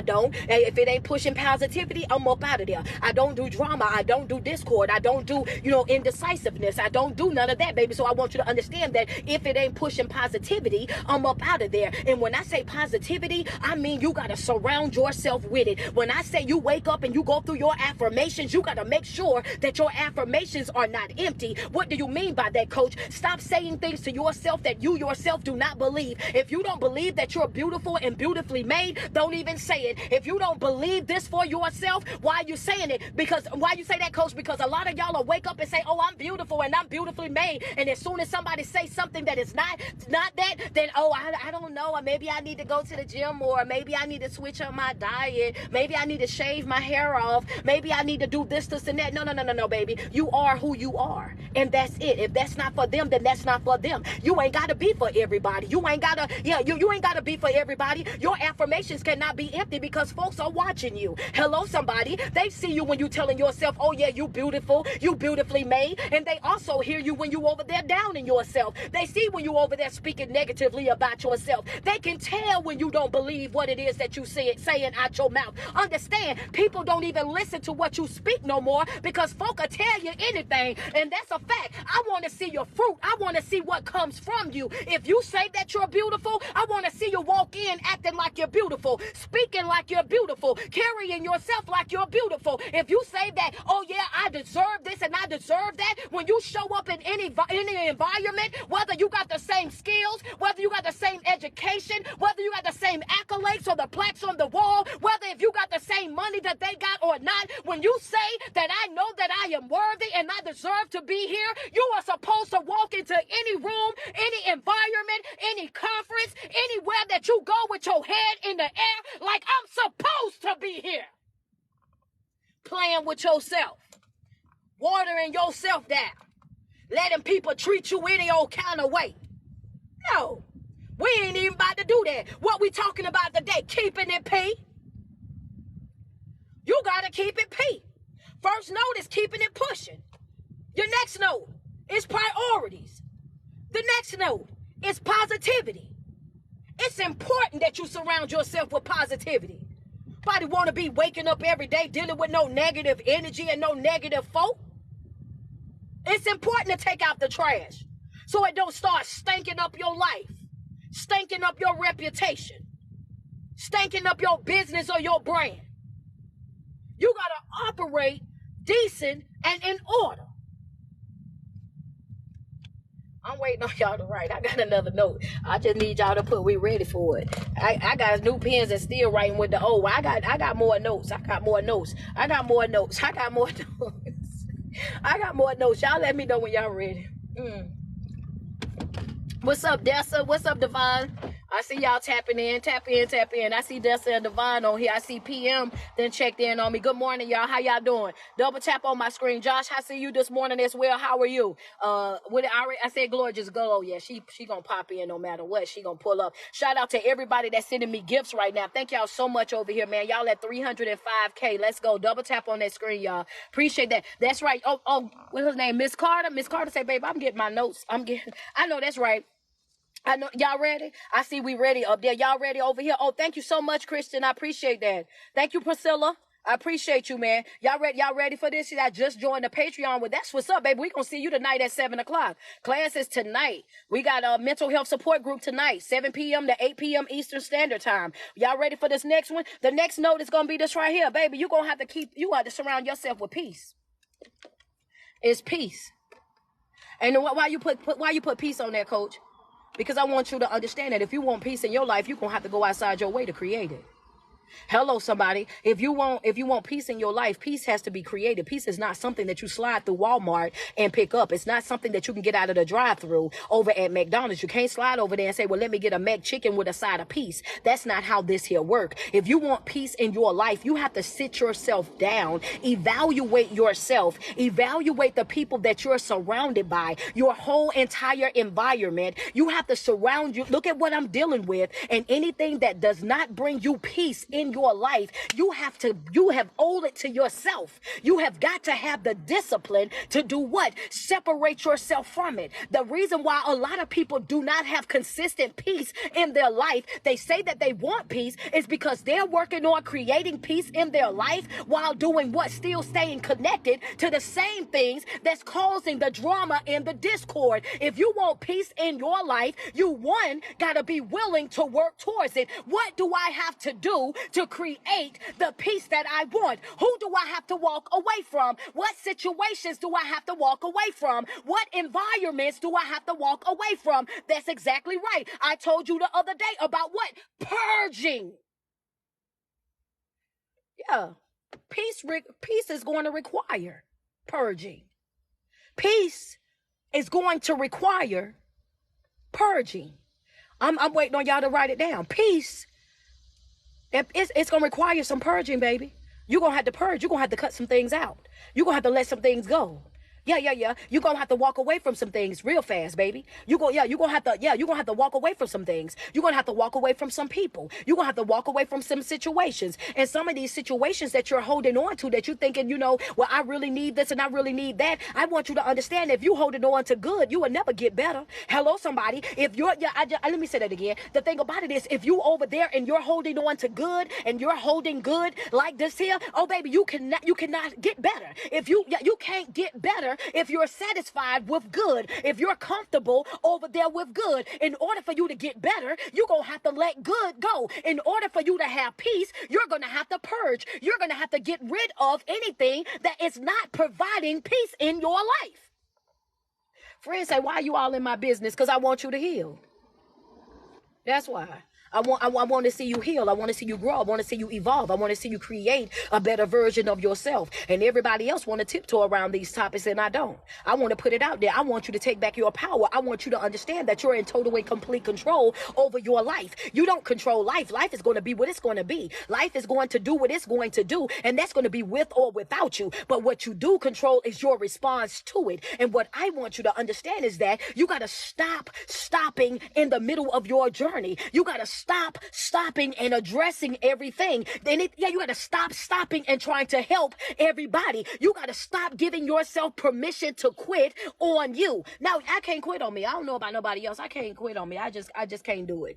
Speaker 1: don't. If it ain't pushing positivity, I'm up out of there. I don't do drama. I don't do discord. I don't do, indecisiveness. I don't do none of that, baby. So I want you to understand that if it ain't pushing positivity, I'm up out of there. And when I say positivity, I mean you gotta surround yourself with it. When I say you wake up and you go through your affirmations, you gotta make sure that your affirmations are not empty. What do you mean by that, coach? Stop saying things to yourself that you yourself do not believe. If you don't believe that you're beautiful and beautifully made, don't even say it. If you don't believe this for yourself, why are you saying it? Because why you say that, coach? Because a lot of y'all will wake up and say, oh, I'm beautiful and I'm beautifully made. And as soon as somebody says something that is not that, then, oh, I don't know. Or maybe I need to go to the gym, or maybe I need to switch up my diet. Maybe I need to shave my hair off. Maybe I need to do this, and that. No, baby. You are who you are. And that's it. If that's not for them, then that's not for them. You ain't got to be for everybody. You ain't got to be for everybody. Your affirmations cannot be empty because folks are watching you. Hello, somebody. They see you when you telling yourself, oh yeah, you beautiful, you beautifully made. And they also hear you when you over there down in yourself. They see when you over there speaking negatively about yourself. They can tell when you don't believe what it is that you saying out your mouth. Understand, people don't even listen to what you speak no more because folk will tell you anything. And that's a fact. I want to see your fruit. I want to see what comes from you. If you say that you're beautiful, I want to see you walk in acting like you're beautiful, speaking like you're beautiful, carrying yourself like you're beautiful. If you say that, oh yeah, I deserve this and I deserve that, when you show up in any environment, whether you got the same skills, whether you got the same education, whether you got the same accolades or the plaques on the wall, whether if you got the same money that they got or not, when you say that I know that I am worthy and I deserve to be here, you are supposed to walk into any room, any environment, any conference, anywhere that you go with your head in the air like I'm supposed to be here. Playing with yourself, watering yourself down, letting people treat you any old kind of way. No, we ain't even about to do that. What we talking about today? Keeping it P. You got to keep it P. First note is keeping it pushing. Your next note is priorities. The next note is positivity. It's important that you surround yourself with positivity. Nobody want to be waking up every day dealing with no negative energy and no negative folk. It's important to take out the trash so it don't start stinking up your life, stinking up your reputation, stinking up your business or your brand. You got to operate decent and in order. I'm waiting on y'all to write. I got another note. I just need y'all to put we ready for it. I got new pens and still writing with the O. I got more notes. I got more notes. I got more notes. I got more notes. I got more notes. Y'all let me know when y'all ready. What's up, Dessa? What's up, Devon? I see y'all tapping in. Tap in, tap in. I see Dessa and Devon on here. I see PM then checked in on me. Good morning, y'all. How y'all doing? Double tap on my screen. Josh, I see you this morning as well. How are you? I said Gloria just go. Oh, yeah, she gonna pop in no matter what. She gonna pull up. Shout out to everybody that's sending me gifts right now. Thank y'all so much over here, man. Y'all at 305K. Let's go. Double tap on that screen, y'all. Appreciate that. That's right. Oh, what's her name? Miss Carter. Miss Carter say, babe, I'm getting my notes. I know that's right. I know y'all ready. I see we ready up there. Y'all ready over here? Oh, thank you so much, Christian. I appreciate that. Thank you, Priscilla. I appreciate you, man. Y'all ready for this? I just joined the Patreon with that's what's up, baby. We gonna see you tonight at 7:00. Class is tonight. We got a mental health support group tonight, 7 p.m. to 8 p.m. Eastern Standard Time. Y'all ready for this next one? The next note is gonna be this right here, baby. You have to surround yourself with peace. It's peace. And why you put peace on there, coach? Because I want you to understand that if you want peace in your life, you're going to have to go outside your way to create it. Hello, somebody. If you want peace in your life, peace has to be created. Peace is not something that you slide through Walmart and pick up. It's not something that you can get out of the drive-thru over at McDonald's. You can't slide over there and say, well, let me get a McChicken with a side of peace. That's not how this here work. If you want peace in your life, you have to sit yourself down, evaluate yourself, evaluate the people that you're surrounded by, your whole entire environment. You have to surround you. Look at what I'm dealing with, and anything that does not bring you peace in your life, you have owed it to yourself. You have got to have the discipline to do what? Separate yourself from it. The reason why a lot of people do not have consistent peace in their life, they say that they want peace, is because they're working on creating peace in their life while doing what? Still staying connected to the same things that's causing the drama and the discord. If you want peace in your life, you got to be willing to work towards it. What do I have to do to create the peace that I want? Who do I have to walk away from? What situations do I have to walk away from? What environments do I have to walk away from? That's exactly right. I told you the other day about what? Purging. Yeah. Peace is going to require purging. Peace is going to require purging. I'm waiting on y'all to write it down. Peace, it's going to require some purging, baby. You're going to have to purge. You're going to have to cut some things out. You're going to have to let some things go. Yeah. You're going to have to walk away from some things real fast, baby. You're going to have to walk away from some things. You're going to have to walk away from some people. You're going to have to walk away from some situations. And some of these situations that you're holding on to, that you're thinking, well, I really need this and I really need that. I want you to understand, if you're holding on to good, you will never get better. Hello, somebody. If you're, let me say that again. The thing about it is, if you over there and you're holding on to good and you're holding good like this here, oh baby, you cannot get better. If you can't get better if you're satisfied with good, if you're comfortable over there with good. In order for you to get better, you're going to have to let good go. In order for you to have peace, you're going to have to purge. You're going to have to get rid of anything that is not providing peace in your life. Friends say, why are you all in my business? Because I want you to heal. That's why. I want to see you heal. I want to see you grow. I want to see you evolve. I want to see you create a better version of yourself. And everybody else want to tiptoe around these topics, and I don't. I want to put it out there. I want you to take back your power. I want you to understand that you're in total and complete control over your life. You don't control life. Life is going to be what it's going to be. Life is going to do what it's going to do, and that's going to be with or without you. But what you do control is your response to it. And what I want you to understand is that you got to stop stopping in the middle of your journey. You got to stop stopping and addressing everything. You got to stop stopping and trying to help everybody. You got to stop giving yourself permission to quit on you. Now, I can't quit on me. I don't know about nobody else. I can't quit on me. I just can't do it.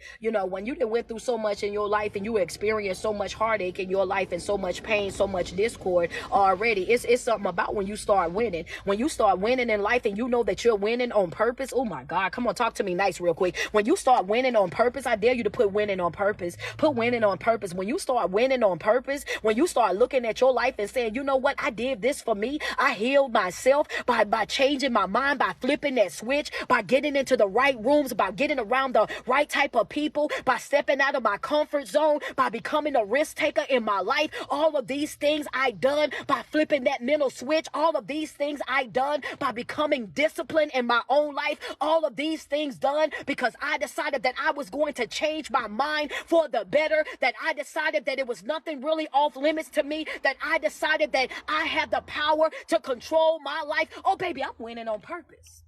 Speaker 1: When you went through so much in your life and you experienced so much heartache in your life and so much pain, so much discord already, it's something about when you start winning. When you start winning in life and you know that you're winning on purpose. Oh my God, come on, talk to me nice real quick. When you start winning on purpose, I dare you to put winning on purpose. Put winning on purpose. When you start winning on purpose, when you start looking at your life and saying, you know what, I did this for me. I healed myself by changing my mind, by flipping that switch, by getting into the right rooms, by getting around the right type of people, by stepping out of my comfort zone, by becoming a risk taker in my life. All of these things I done by flipping that mental switch. All of these things I done by becoming disciplined in my own life. All of these things done because I decided that I was going to change my mind for the better, that I decided that it was nothing really off limits to me, that I decided that I had the power to control my life. Oh, baby, I'm winning on purpose.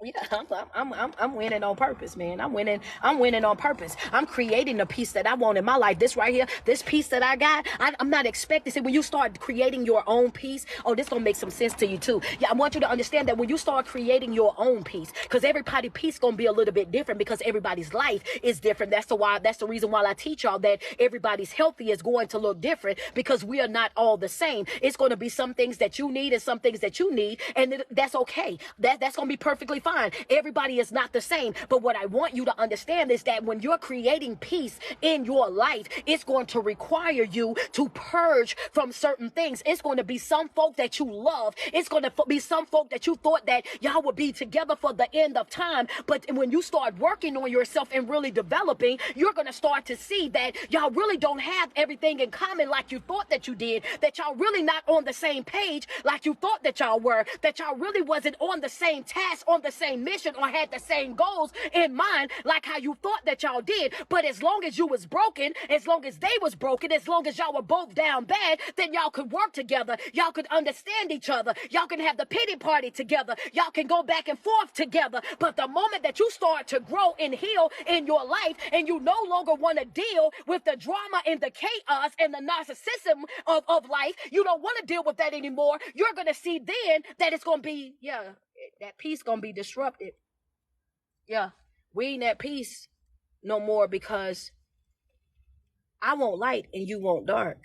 Speaker 1: Yeah, I'm winning on purpose, man. I'm winning on purpose. I'm creating the peace that I want in my life. This right here, this peace that I got, I'm not expecting. See, when you start creating your own peace, oh, this gonna make some sense to you too. Yeah, I want you to understand that when you start creating your own peace, because everybody's peace gonna be a little bit different because everybody's life is different. That's the reason why I teach y'all that everybody's healthy is going to look different because we are not all the same. It's going to be some things that you need and some things that you need, and that's okay. That's gonna be perfectly fine. Everybody is not the same. But what I want you to understand is that when you're creating peace in your life, it's going to require you to purge from certain things. It's going to be some folk that you love. It's going to be some folk that you thought that y'all would be together for the end of time. But when you start working on yourself and really developing, you're going to start to see that y'all really don't have everything in common like you thought that you did, that y'all really not on the same page like you thought that y'all were, that y'all really wasn't on the same task, on the same mission, or had the same goals in mind like how you thought that y'all did. But as long as you was broken, as long as they was broken, as long as y'all were both down bad, then y'all could work together. Y'all could understand each other. Y'all can have the pity party together. Y'all can go back and forth together. But the moment that you start to grow and heal in your life and you no longer want to deal with the drama and the chaos and the narcissism of life, you don't want to deal with that anymore. You're going to see then that it's going to be, that peace gonna be disrupted. Yeah, we ain't at peace no more because I want light and you want dark.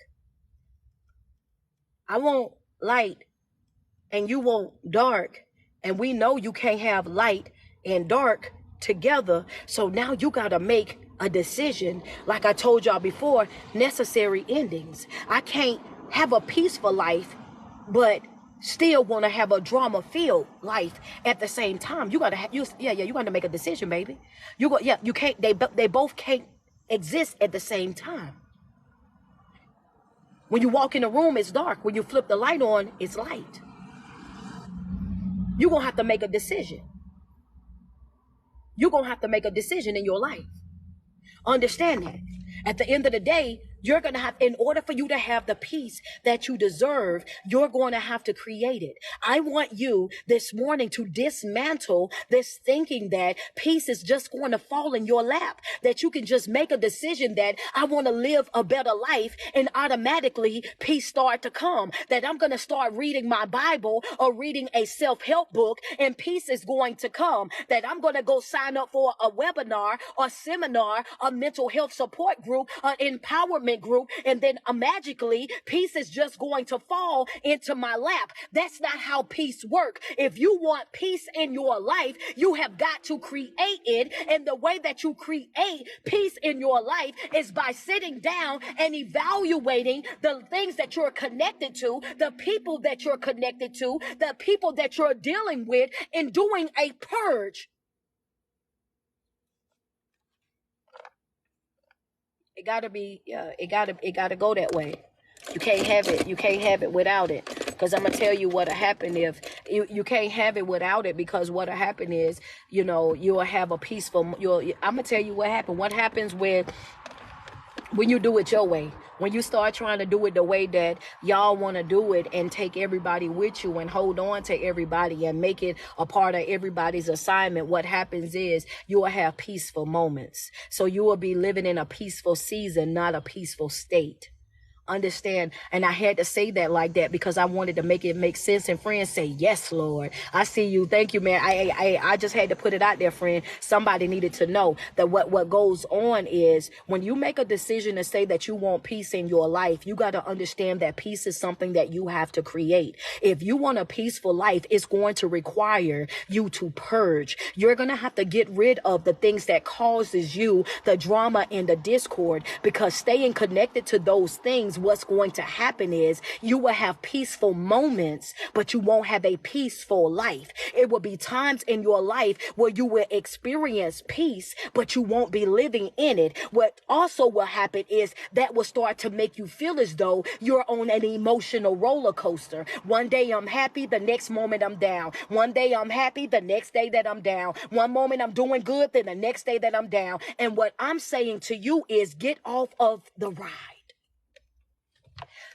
Speaker 1: I want light and you want dark, and we know you can't have light and dark together. So now you gotta make a decision, like I told y'all before, necessary endings. I can't have a peaceful life, but still want to have a drama-filled life at the same time. You gotta have you gotta make a decision, baby. You can't. They both can't exist at the same time. When you walk in a room, it's dark. When you flip the light on, it's light. You're gonna have to make a decision. You're gonna have to make a decision in your life. Understand that. At the end of the day, you're going to have, in order for you to have the peace that you deserve, you're going to have to create it. I want you this morning to dismantle this thinking that peace is just going to fall in your lap, that you can just make a decision that I want to live a better life and automatically peace start to come, that I'm going to start reading my Bible or reading a self-help book and peace is going to come, that I'm going to go sign up for a webinar or seminar, a mental health support group, an empowerment group, and then magically peace is just going to fall into my lap. That's not how peace works. If you want peace in your life, you have got to create it, and the way that you create peace in your life is by sitting down and evaluating the things that you're connected to, the people that you're connected to, the people that you're dealing with, and doing a purge. It gotta be, it gotta go that way. You can't have it. You can't have it without it. Because I'm gonna tell you what'll happen if you can't have it without it. Because what'll happen is, you'll have a peaceful. I'm gonna tell you what happened. What happens when you do it your way? When you start trying to do it the way that y'all want to do it and take everybody with you and hold on to everybody and make it a part of everybody's assignment, what happens is you will have peaceful moments. So you will be living in a peaceful season, not a peaceful state. Understand? And I had to say that like that because I wanted to make it make sense. And friends say, yes, Lord, I see you. Thank you, man. I just had to put it out there, friend. Somebody needed to know that what goes on is when you make a decision to say that you want peace in your life, you got to understand that peace is something that you have to create. If you want a peaceful life, it's going to require you to purge. You're going to have to get rid of the things that causes you the drama and the discord, because staying connected to those things, what's going to happen is you will have peaceful moments, but you won't have a peaceful life. It will be times in your life where you will experience peace, but you won't be living in it. What also will happen is that will start to make you feel as though you're on an emotional roller coaster. One day I'm happy, the next moment I'm down. One day I'm happy, the next day that I'm down. One moment I'm doing good, then the next day that I'm down. And what I'm saying to you is get off of the ride.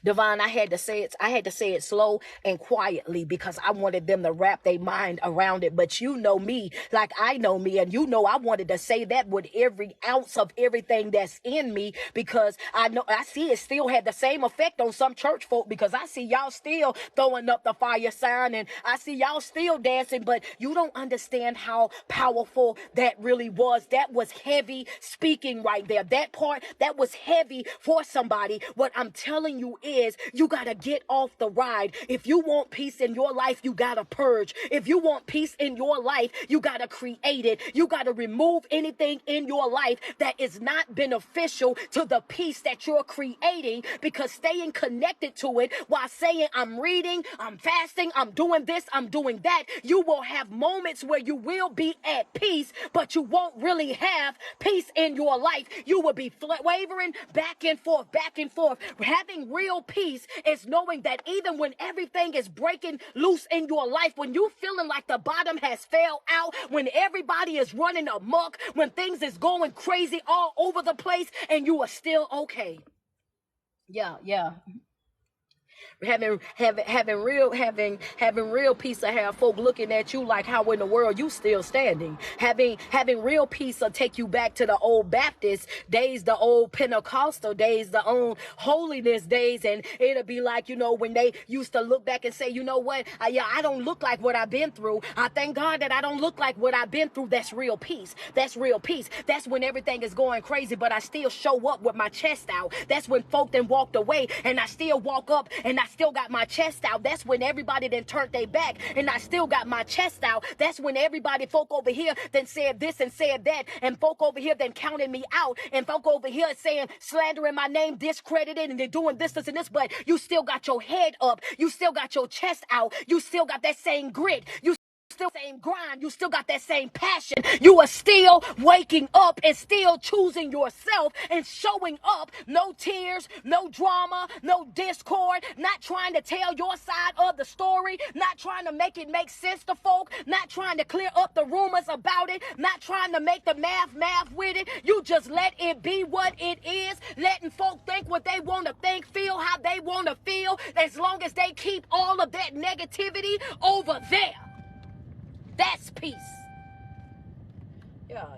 Speaker 1: Divine, I had to say it slow and quietly because I wanted them to wrap their mind around it. But you know me like I know me, and I wanted to say that with every ounce of everything that's in me, because I see it still had the same effect on some church folk, because I see y'all still throwing up the fire sign and I see y'all still dancing, but you don't understand how powerful that really was. That was heavy speaking right there. That part, that was heavy for somebody. What I'm telling you is you got to get off the ride. If you want peace in your life, you got to purge. If you want peace in your life, you got to create it. You got to remove anything in your life that is not beneficial to the peace that you're creating, because staying connected to it while saying I'm reading, I'm fasting, I'm doing this, I'm doing that, you will have moments where you will be at peace, but you won't really have peace in your life. You will be wavering back and forth, back and forth. Having real peace is knowing that even when everything is breaking loose in your life, when you feeling like the bottom has fell out, when everybody is running amok, when things is going crazy all over the place, and you are still okay. Yeah. Having real peace to have folk looking at you like, how in the world you still standing? Having real peace will take you back to the old Baptist days, the old Pentecostal days, the old holiness days, and it'll be like, when they used to look back and say, you know what, I don't look like what I've been through. I thank God that I don't look like what I've been through. That's real peace. That's real peace. That's when everything is going crazy, but I still show up with my chest out. That's when folk then walked away, and I still walk up and and I still got my chest out. That's when everybody then turned their back, and I still got my chest out. That's when everybody, folk over here then said this and said that, and folk over here then counted me out, and folk over here saying, slandering my name, discredited, and they're doing this and this, but you still got your head up. You still got your chest out. You still got that same grit. You still same grind. You still got that same passion. You are still waking up and still choosing yourself and showing up. No tears, no drama, no discord, not trying to tell your side of the story, not trying to make it make sense to folk, not trying to clear up the rumors about it, not trying to make the math with it. You just let it be what it is, letting folk think what they want to think, feel how they want to feel, as long as they keep all of that negativity over there. That's peace.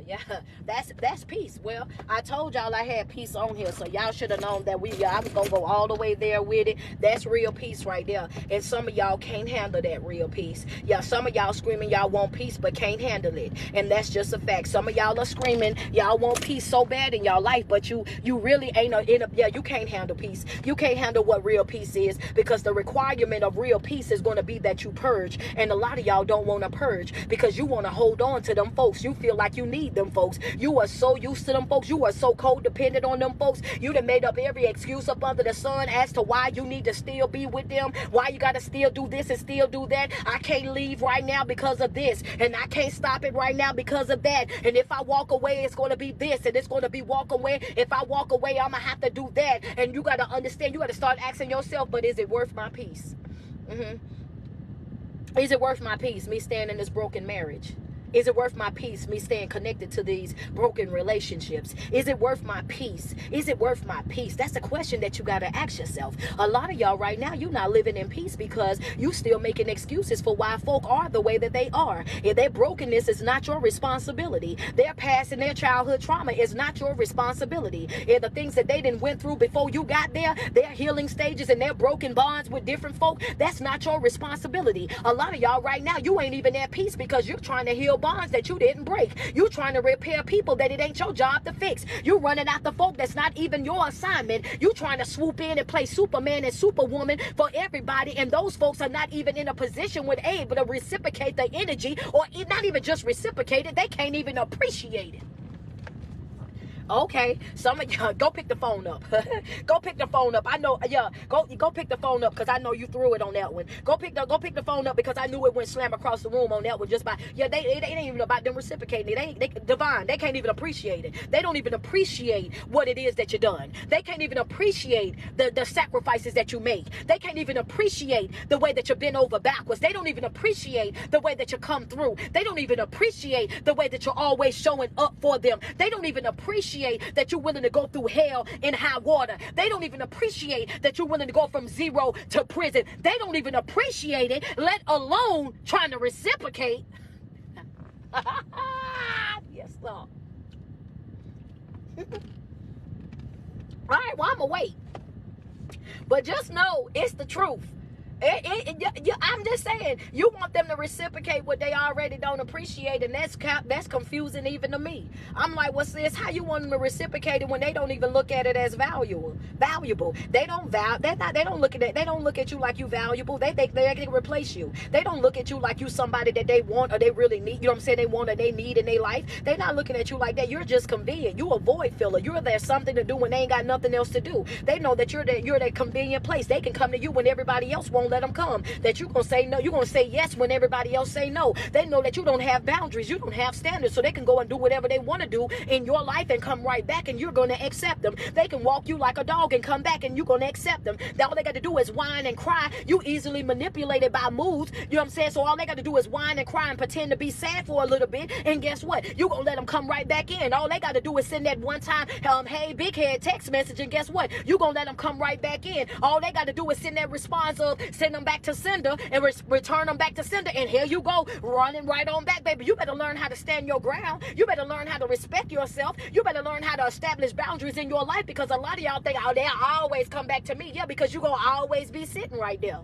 Speaker 1: Yeah, that's peace. Well, I told y'all I had peace on here, so y'all should have known that I was gonna go all the way there with it. That's real peace right there. And some of y'all can't handle that real peace. Yeah, some of y'all screaming y'all want peace but can't handle it, and that's just a fact. Some of y'all are screaming y'all want peace so bad in y'all life, but you really ain't you can't handle peace. You can't handle what real peace is, because the requirement of real peace is going to be that you purge, and a lot of y'all don't want to purge because you want to hold on to them folks. You feel like you need them folks. You are so used to them folks. You are so codependent on them folks. You done made up every excuse up under the sun as to why you need to still be with them, why you got to still do this and still do that. I can't leave right now because of this, and I can't stop it right now because of that, and if I walk away it's going to be this, and it's going to be walk away. If I walk away I'm going to have to do that. And you got to understand, you got to start asking yourself, but is it worth my peace? Is it worth my peace, me staying in this broken marriage? Is it worth my peace, me staying connected to these broken relationships? Is it worth my peace? Is it worth my peace? That's a question that you got to ask yourself. A lot of y'all right now, you're not living in peace because you still making excuses for why folk are the way that they are. If their brokenness is not your responsibility, their past and their childhood trauma is not your responsibility. If the things that they done went through before you got there, their healing stages and their broken bonds with different folk, that's not your responsibility. A lot of y'all right now, you ain't even at peace because you're trying to heal bonds that you didn't break. You trying to repair people that it ain't your job to fix. You running after folk that's not even your assignment. You trying to swoop in and play Superman and Superwoman for everybody, and those folks are not even in a position where they able to reciprocate the energy, or not even just reciprocate it, they can't even appreciate it. Okay, some of y'all go pick the phone up. Go pick the phone up. I know, yeah. Go pick the phone up because I know you threw it on that one. Go pick the phone up because I knew it went slam across the room on that one just by it ain't even about them reciprocating it. They divine. They can't even appreciate it. They don't even appreciate what it is that you done. They can't even appreciate the sacrifices that you make. They can't even appreciate the way that you bend over backwards. They don't even appreciate the way that you come through. They don't even appreciate the way that you're always showing up for them. They don't even appreciate that you're willing to go through hell in high water. They don't even appreciate that you're willing to go from zero to prison. They don't even appreciate it, let alone trying to reciprocate. Yes, sir. All right, well, I'm going to wait. But just know it's the truth. I'm just saying, you want them to reciprocate what they already don't appreciate, and that's confusing even to me. I'm like, what's this? How you want them to reciprocate it when they don't even look at it as valuable? They don't look at it. They don't look at you like you valuable. They think they can replace you. They don't look at you like you somebody that they want or they really need. You know what I'm saying? They want or they need in their life. They're not looking at you like that. You're just convenient. You a void filler. You're there something to do when they ain't got nothing else to do. They know that you're that convenient place. They can come to you when everybody else won't let them come. That you're going to say no. You're going to say yes when everybody else say no. They know that you don't have boundaries. You don't have standards. So they can go and do whatever they want to do in your life and come right back, and you're going to accept them. They can walk you like a dog and come back, and you're going to accept them. All they got to do is whine and cry. You easily manipulated by moods. You know what I'm saying? So all they got to do is whine and cry and pretend to be sad for a little bit. And guess what? You're going to let them come right back in. All they got to do is send that one time, hey, big head text message. And guess what? You're going to let them come right back in. All they got to do is send that response of send them back to sender and return them back to sender. And here you go, running right on back, baby. You better learn how to stand your ground. You better learn how to respect yourself. You better learn how to establish boundaries in your life, because a lot of y'all think, oh, they'll always come back to me. Yeah, because you're going to always be sitting right there.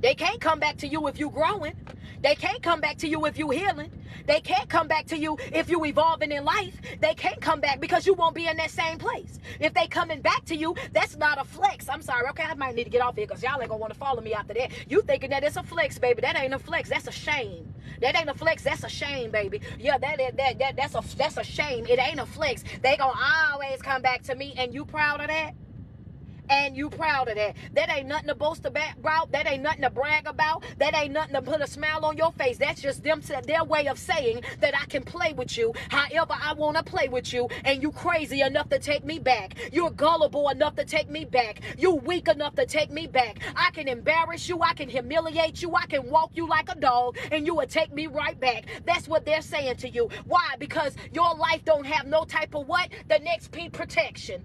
Speaker 1: They can't come back to you if you're growing. They can't come back to you if you healing. They can't come back to you if you evolving in life. They can't come back because you won't be in that same place. If they coming back to you, that's not a flex. I'm sorry. Okay, I might need to get off here because y'all ain't gonna want to follow me after that. You thinking that it's a flex, baby? That ain't a flex. That's a shame. That ain't a flex. That's a shame, baby. Yeah, that's a shame. It ain't a flex. They gonna always come back to me, and you proud of that? And you proud of that. That ain't nothing to boast about. That ain't nothing to brag about. That ain't nothing to put a smile on your face. That's just their way of saying that I can play with you however I want to play with you. And you crazy enough to take me back. You're gullible enough to take me back. You weak enough to take me back. I can embarrass you. I can humiliate you. I can walk you like a dog. And you will take me right back. That's what they're saying to you. Why? Because your life don't have no type of what? The next P protection.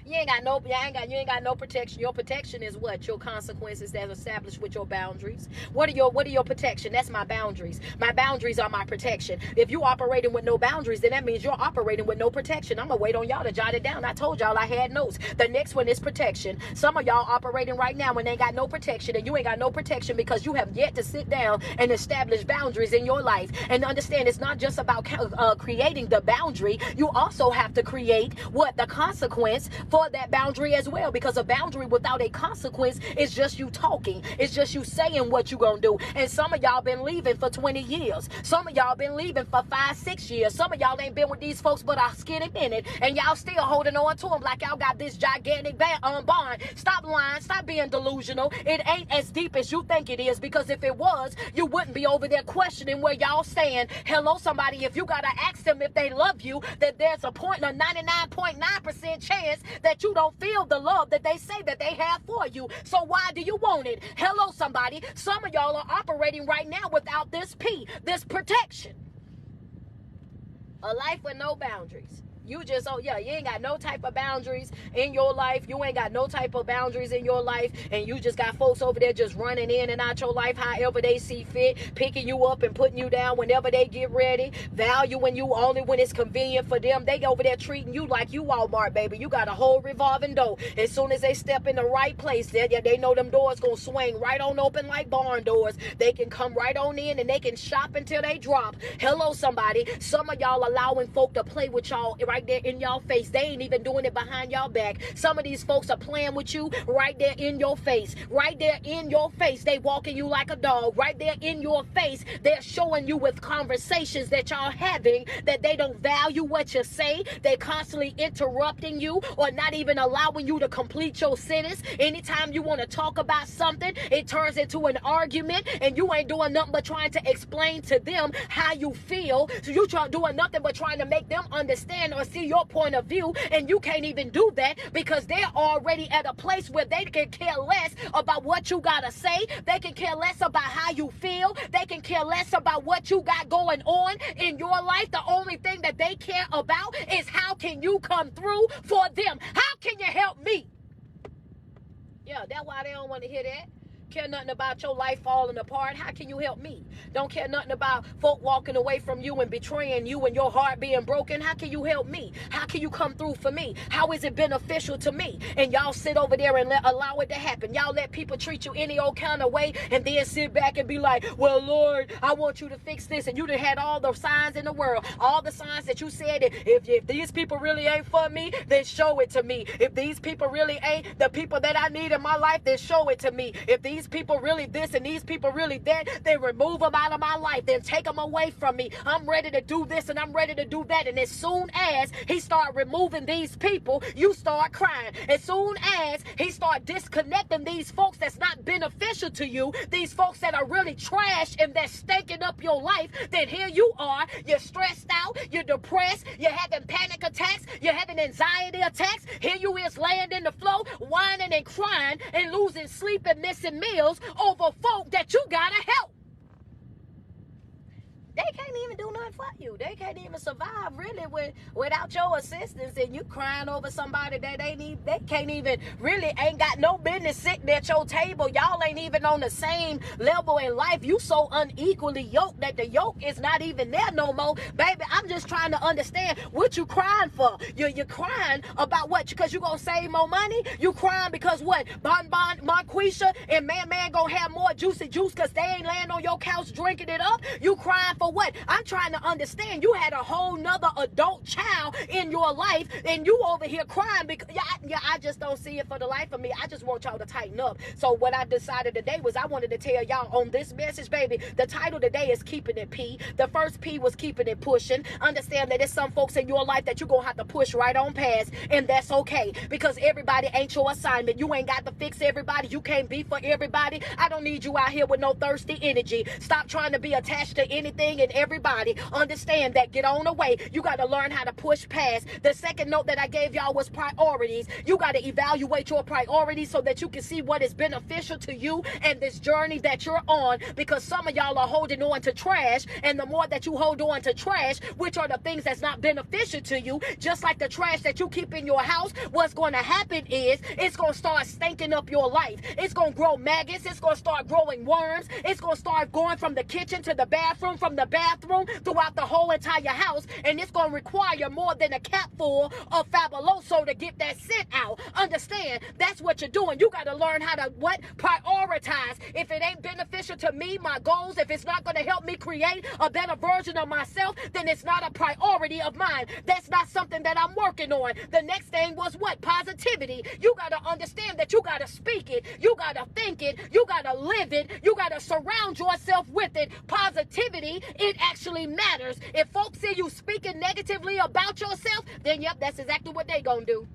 Speaker 1: You ain't got no protection. Your protection is what? Your consequences that's established with your boundaries. What are your protection? That's my boundaries. My boundaries are my protection. If you operating with no boundaries, then that means you're operating with no protection. I'm gonna wait on y'all to jot it down. I told y'all I had notes. The next one is protection. Some of y'all operating right now when they got no protection, and you ain't got no protection because you have yet to sit down and establish boundaries in your life. And understand, it's not just about creating the boundary. You also have to create what? The consequence for that boundary as well, because a boundary without a consequence is just you talking. It's just you saying what you gonna do. And some of y'all been leaving for 20 years. Some of y'all been leaving for 5-6 years. Some of y'all ain't been with these folks but a skinny minute, and y'all still holding on to them like y'all got this gigantic bond. Stop lying. Stop being delusional. It ain't as deep as you think it is, because if it was, you wouldn't be over there questioning where y'all stand. Hello, somebody. If you gotta ask them if they love you, that there's a 99.9% chance that you don't feel the love that they say that they have for you. So why do you want it? Hello, somebody. Some of y'all are operating right now without this P, this protection. A life with no boundaries. You just, you ain't got no type of boundaries in your life. You ain't got no type of boundaries in your life. And you just got folks over there just running in and out your life however they see fit, picking you up and putting you down whenever they get ready, valuing you only when it's convenient for them. They over there treating you like you Walmart, baby. You got a whole revolving door. As soon as they step in the right place, they know them doors gonna swing right on open like barn doors. They can come right on in and they can shop until they drop. Hello, somebody. Some of y'all allowing folk to play with y'all right there in y'all face. They ain't even doing it behind y'all back. Some of these folks are playing with you right there in your face. Right there in your face. They walking you like a dog. Right there in your face. They're showing you with conversations that y'all having that they don't value what you say. They constantly interrupting you or not even allowing you to complete your sentence. Anytime you want to talk about something, it turns into an argument, and you ain't doing nothing but trying to explain to them how you feel. So you doing nothing but trying to make them understand or see your point of view, and you can't even do that because they're already at a place where they can care less about what you gotta say. They can care less about how you feel. They can care less about what you got going on in your life. The only thing that they care about is how can you come through for them. How can you help me? Yeah, that's why they don't want to hear that. Care nothing about your life falling apart. How can you help me? Don't care nothing about folk walking away from you and betraying you and your heart being broken. How can you help me? How can you come through for me? How is it beneficial to me? And y'all sit over there and allow it to happen. Y'all let people treat you any old kind of way and then sit back and be like, well, Lord, I want you to fix this. And you done had all the signs in the world. All the signs that you said that if these people really ain't for me, then show it to me. If these people really ain't the people that I need in my life, then show it to me. If these people really this and these people really that, then remove them out of my life, then take them away from me. I'm ready to do this and I'm ready to do that. And as soon as he start removing these people, you start crying. As soon as he start disconnecting these folks that's not beneficial to you, these folks that are really trash and that's stinking up your life, then here you are, you're stressed out, you're depressed, you're having panic attacks, you're having anxiety attacks. Here you is laying in the floor, whining and crying and losing sleep and missing meals over folk that you gotta help. do nothing for you. They can't even survive really without your assistance, and you crying over somebody that they can't even really ain't got no business sitting at your table. Y'all ain't even on the same level in life. You so unequally yoked that the yoke is not even there no more. Baby, I'm just trying to understand what you crying for. You're crying about what? Because you gonna save more money? You crying because what? Bon Marquisha and man gonna have more juicy juice because they ain't laying on your couch drinking it up? You crying for what? I'm trying to understand. You had a whole nother adult child in your life and you over here crying because I just don't see it for the life of me. I just want y'all to tighten up. So what I decided today was I wanted to tell y'all on this message, baby, the title today is Keeping It P. The first P was keeping it pushing. Understand that there's some folks in your life that you're going to have to push right on past, and that's okay because everybody ain't your assignment. You ain't got to fix everybody. You can't be for everybody. I don't need you out here with no thirsty energy. Stop trying to be attached to anything and everybody. Understand that. Get on the way. You got to learn how to push past. The second note that I gave y'all was priorities. You got to evaluate your priorities so that you can see what is beneficial to you and this journey that you're on, because some of y'all are holding on to trash, and the more that you hold on to trash, which are the things that's not beneficial to you, just like the trash that you keep in your house, what's going to happen is it's going to start stinking up your life. It's going to grow maggots. It's going to start growing worms. It's going to start going from the kitchen to the bathroom, from the bathroom throughout the whole entire house, and it's going to require more than a capful of Fabuloso to get that scent out. Understand, that's what you're doing. You got to learn how to what? Prioritize. If it ain't beneficial to me, my goals, if it's not going to help me create a better version of myself, then it's not a priority of mine. That's not something that I'm working on. The next thing was what? Positivity. You got to understand that you got to speak it. You got to think it. You got to live it. You got to surround yourself with it. Positivity, it actually matters. If folks see you speaking negatively about yourself, then yep, that's exactly what they gonna do.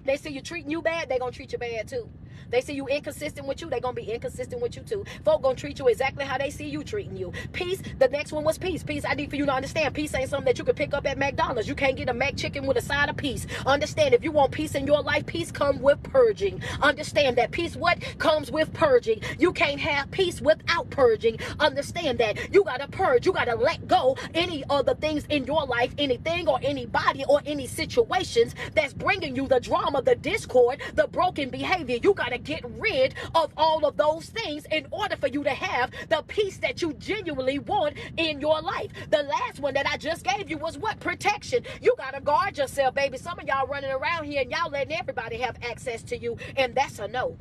Speaker 1: They see you treating you bad, they gonna treat you bad too. They see you inconsistent with you, they gonna be inconsistent with you too. Folk gonna treat you exactly how they see you treating you. Peace, the next one was peace. Peace, I need for you to understand, peace ain't something that you can pick up at McDonald's. You can't get a McChicken with a side of peace. Understand, if you want peace in your life, peace comes with purging. Understand that peace what? Comes with purging. You can't have peace without purging. Understand that. You gotta purge. You gotta let go any of the things in your life, anything or anybody or any situations that's bringing you the drama, the discord, the broken behavior. You gotta get rid of all of those things in order for you to have the peace that you genuinely want in your life. The last one that I just gave you was what? Protection. You gotta guard yourself, baby. Some of y'all running around here and y'all letting everybody have access to you, and that's a no.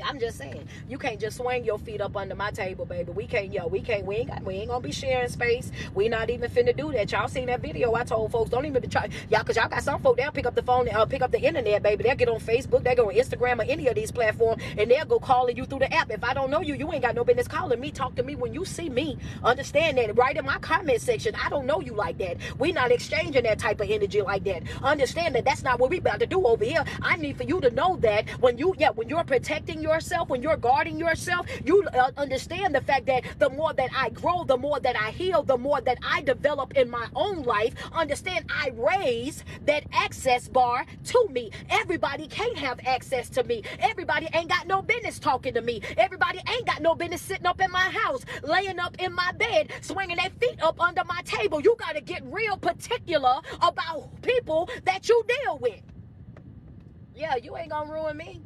Speaker 1: I'm just saying, you can't just swing your feet up under my table, baby. We ain't gonna be sharing space. We not even finna do that. Y'all seen that video? I told folks, don't even try, y'all, cause y'all got some folk, they'll pick up the phone and pick up the internet, baby. They'll get on Facebook, they'll go on Instagram or any of these platforms, and they'll go calling you through the app. If I don't know you, you ain't got no business calling me. Talk to me when you see me. Understand that. Right in my comment section, I don't know you like that. We not exchanging that type of energy like that. Understand that that's not what we about to do over here. I need for you to know that when you're protecting yourself, when you're guarding yourself, you understand the fact that the more that I grow, the more that I heal, the more that I develop in my own life. Understand, I raise that access bar to me. Everybody can't have access to me. Everybody ain't got no business talking to me. Everybody ain't got no business sitting up in my house, laying up in my bed, swinging their feet up under my table. You got to get real particular about people that you deal with. Yeah, you ain't gonna ruin me.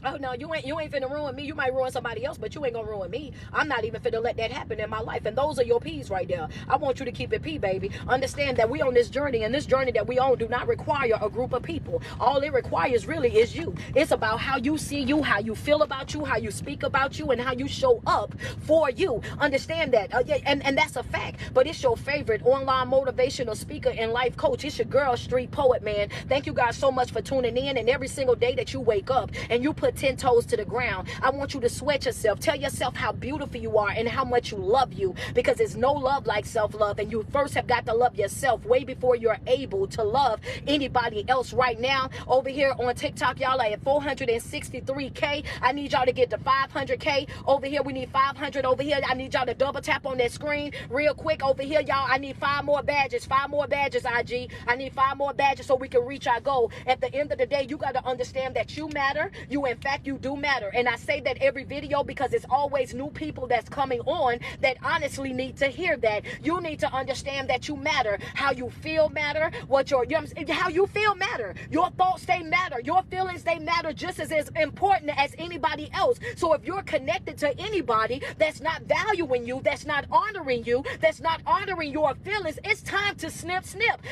Speaker 1: Oh no, you ain't finna ruin me. You might ruin somebody else, but you ain't gonna ruin me. I'm not even finna let that happen in my life. And those are your P's right there. I want you to keep it P, baby. Understand that we on this journey, and this journey that we on do not require a group of people. All it requires really is you. It's about how you see you, how you feel about you, how you speak about you, and how you show up for you. Understand that. And that's a fact. But it's your favorite online motivational speaker and life coach. It's your girl, Street Poet, man. Thank you guys so much for tuning in. And every single day that you wake up and you put 10 toes to the ground, I want you to sweat yourself. Tell yourself how beautiful you are and how much you love you, because there's no love like self-love, and you first have got to love yourself way before you're able to love anybody else. Right now over here on TikTok, y'all are at 463K. I need y'all to get to 500K. Over here we need 500. Over here I need y'all to double tap on that screen real quick. Over here, y'all, I need 5 more badges. 5 more badges, IG. I need 5 more badges so we can reach our goal. At the end of the day, you got to understand that you matter. You fact, you do matter. And I say that every video because it's always new people that's coming on that honestly need to hear that. You need to understand that you matter. How you feel matter. How you feel matter. Your thoughts, they matter. Your feelings, they matter just as important as anybody else. So if you're connected to anybody that's not valuing you, that's not honoring you, that's not honoring your feelings, it's time to snip.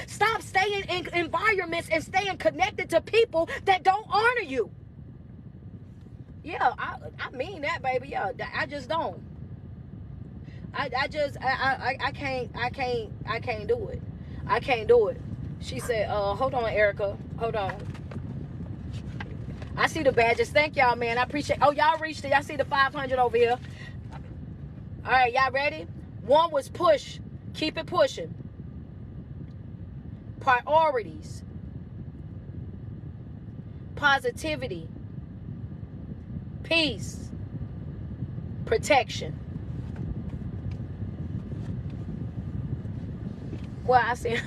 Speaker 1: Stop staying in environments and staying connected to people that don't honor you. Yeah, I mean that, baby. Yeah, I just don't. I can't do it. I can't do it. She said, hold on, Erica. Hold on. I see the badges. Thank y'all, man. I appreciate. Oh, y'all reached it. Y'all see the 500 over here. All right, y'all ready? One was push. Keep it pushing. Priorities. Positivity. Peace. Protection. Well, I said,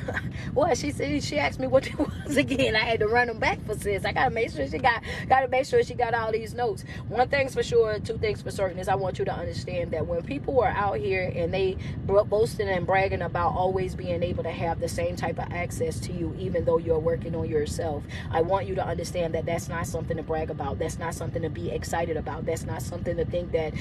Speaker 1: well, she said, she asked me what it was again. I had to run them back for sis. I gotta make sure she got all these notes. One thing's for sure, two things for certain is I want you to understand that when people are out here and they boasting and bragging about always being able to have the same type of access to you, even though you're working on yourself, I want you to understand that that's not something to brag about. That's not something to be excited about. That's not something to think that,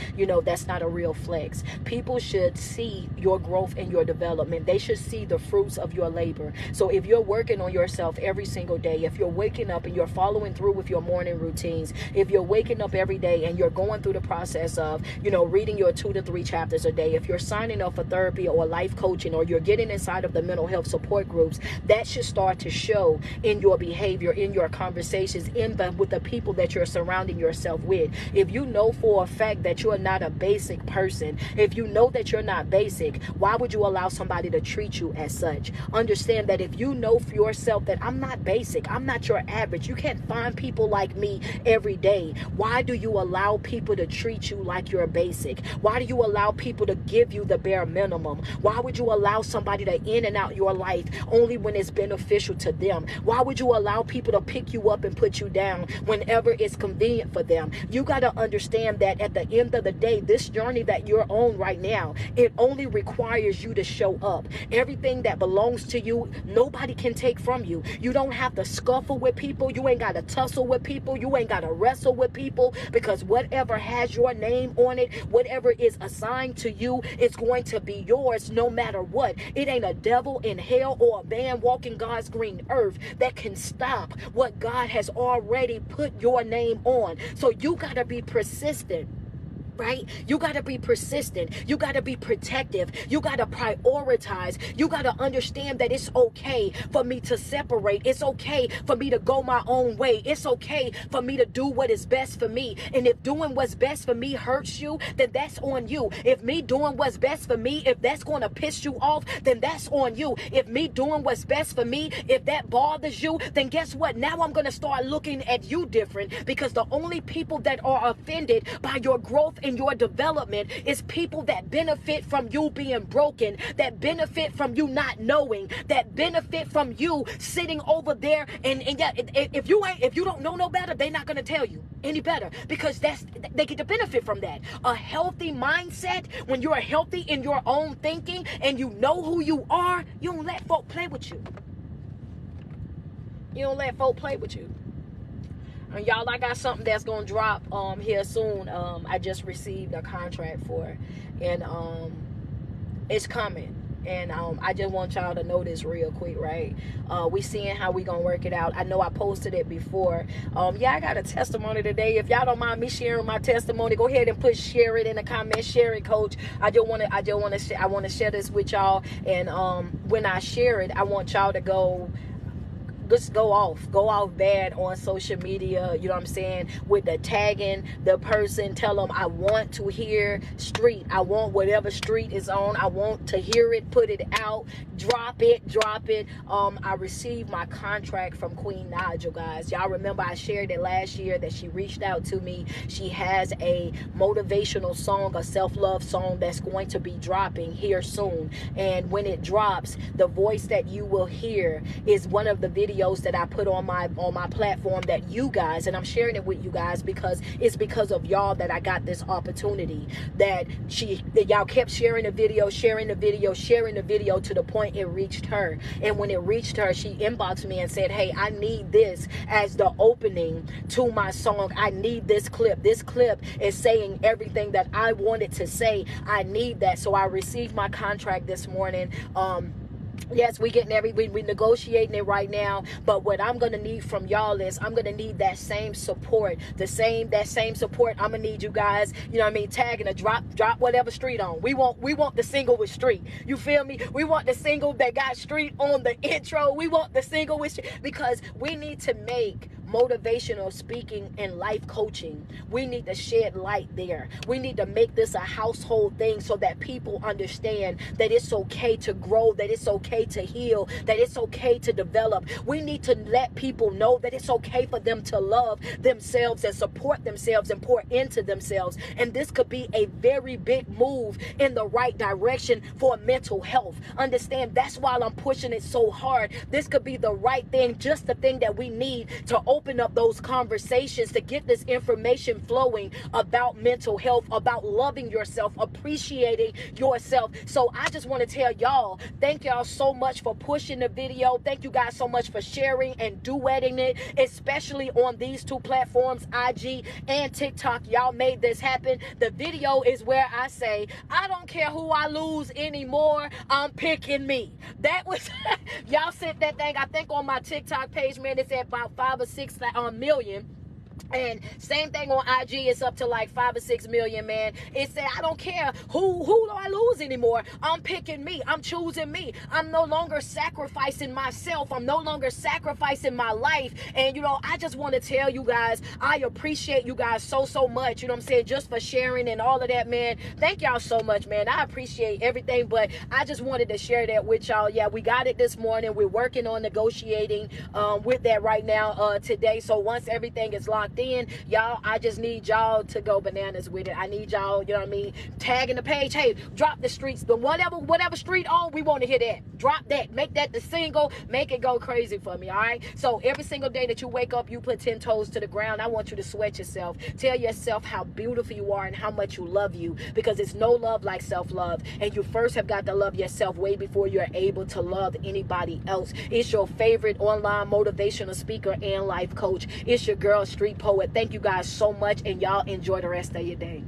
Speaker 1: that's not a real flex. People should see your growth and your development. They should see the fruits of your labor. So if you're working on yourself every single day, if you're waking up and you're following through with your morning routines, if you're waking up every day and you're going through the process of, reading your 2 to 3 chapters a day, if you're signing up for therapy or life coaching, or you're getting inside of the mental health support groups, that should start to show in your behavior, in your conversations, with the people that you're surrounding yourself with. If you know for a fact that you're not a basic person, if you know that you're not basic, why would you allow somebody to treat you as such? Understand that if you know for yourself that I'm not basic, I'm not your average, you can't find people like me every day. Why do you allow people to treat you like you're basic? Why do you allow people to give you the bare minimum? Why would you allow somebody to in and out your life only when it's beneficial to them? Why would you allow people to pick you up and put you down whenever it's convenient for them? You got to understand that at the end of the day, this journey that you're on right now, it only requires you to show up. Everything that belongs to you, nobody can take from you. You don't have to scuffle with people. You ain't got to tussle with people. You ain't got to wrestle with people, because whatever has your name on it, whatever is assigned to you, it's going to be yours no matter what. It ain't a devil in hell or a man walking God's green earth that can stop what God has already put your name on. So you got to be persistent. Right? You got to be persistent. You got to be protective. You got to prioritize. You got to understand that it's okay for me to separate. It's okay for me to go my own way. It's okay for me to do what is best for me. And if doing what's best for me hurts you, then that's on you. If me doing what's best for me, if that's going to piss you off, then that's on you. If me doing what's best for me, if that bothers you, then guess what? Now I'm going to start looking at you different, because the only people that are offended by your growth and your development is people that benefit from you being broken, that benefit from you not knowing, that benefit from you sitting over there and yeah, if you don't know no better, they're not going to tell you any better, because they get to benefit from that. A healthy mindset, when you're healthy in your own thinking and you know who you are, you don't let folk play with you. You don't let folk play with you. And y'all, I got something that's gonna drop here soon. I just received a contract for it, and it's coming. And I just want y'all to know this real quick, right? We seeing how we gonna work it out. I know I posted it before. Yeah, I got a testimony today. If y'all don't mind me sharing my testimony, go ahead and share it in the comments. Share it, coach. I want to share this with y'all. And when I share it, I want y'all to just go off bad on social media, you know what I'm saying, with the tagging the person. Tell them I want to hear street. I want whatever street is on. I want to hear it, put it out, drop it. I received my contract from Queen Nigel, guys. Y'all remember I shared it last year that she reached out to me. She has a motivational song, a self-love song that's going to be dropping here soon. And when it drops, the voice that you will hear is one of the videos videos that I put on my platform that you guys, and I'm sharing it with you guys because it's because of y'all that I got this opportunity, that y'all kept sharing the video to the point it reached her. And when it reached her, she inboxed me and said, hey, I need this as the opening to my song. I need this clip. This clip is saying everything that I wanted to say. I need that. So I received my contract this morning. Yes, we negotiating it right now. But what I'm gonna need from y'all is I'm gonna need that same support. That same support. I'm gonna need you guys, you know what I mean, tagging a drop whatever street on. We want the single with street. You feel me? We want the single that got street on the intro. We want the single with street, because we need to make motivational speaking and life coaching. We need to shed light there. We need to make this a household thing so that people understand that it's okay to grow, that it's okay to heal, that it's okay to develop. We need to let people know that it's okay for them to love themselves and support themselves and pour into themselves. And this could be a very big move in the right direction for mental health. Understand, that's why I'm pushing it so hard. This could be the right thing, just the thing that we need to open up those conversations, to get this information flowing about mental health, about loving yourself, appreciating yourself. So I just want to tell y'all, thank y'all so much for pushing the video. Thank you guys so much for sharing and duetting it, especially on these two platforms, IG and TikTok. Y'all made this happen. The video is where I say, I don't care who I lose anymore, I'm picking me. That was, y'all sent that thing, I think on my TikTok page, man, it's at about 5 or 6 million. And same thing on IG, it's up to like 5 or 6 million, man. It said, I don't care who do I lose anymore. I'm picking me. I'm choosing me. I'm no longer sacrificing myself. I'm no longer sacrificing my life. And, you know, I just want to tell you guys, I appreciate you guys so much. You know what I'm saying? Just for sharing and all of that, man. Thank y'all so much, man. I appreciate everything, but I just wanted to share that with y'all. Yeah, we got it this morning. We're working on negotiating with that right now today. So once everything is locked in, y'all, I just need y'all to go bananas with it. I need y'all, you know what I mean, tagging the page. Hey, drop the streets, the whatever street on, we want to hear that. Drop that, make that the single, make it go crazy for me. All right, so every single day that you wake up, you put 10 toes to the ground. I want you to sweat yourself, tell yourself how beautiful you are and how much you love you, because it's no love like self-love. And you first have got to love yourself way before you're able to love anybody else. It's your favorite online motivational speaker and life coach. It's your girl, Street Poet. Thank you guys so much, and y'all enjoy the rest of your day.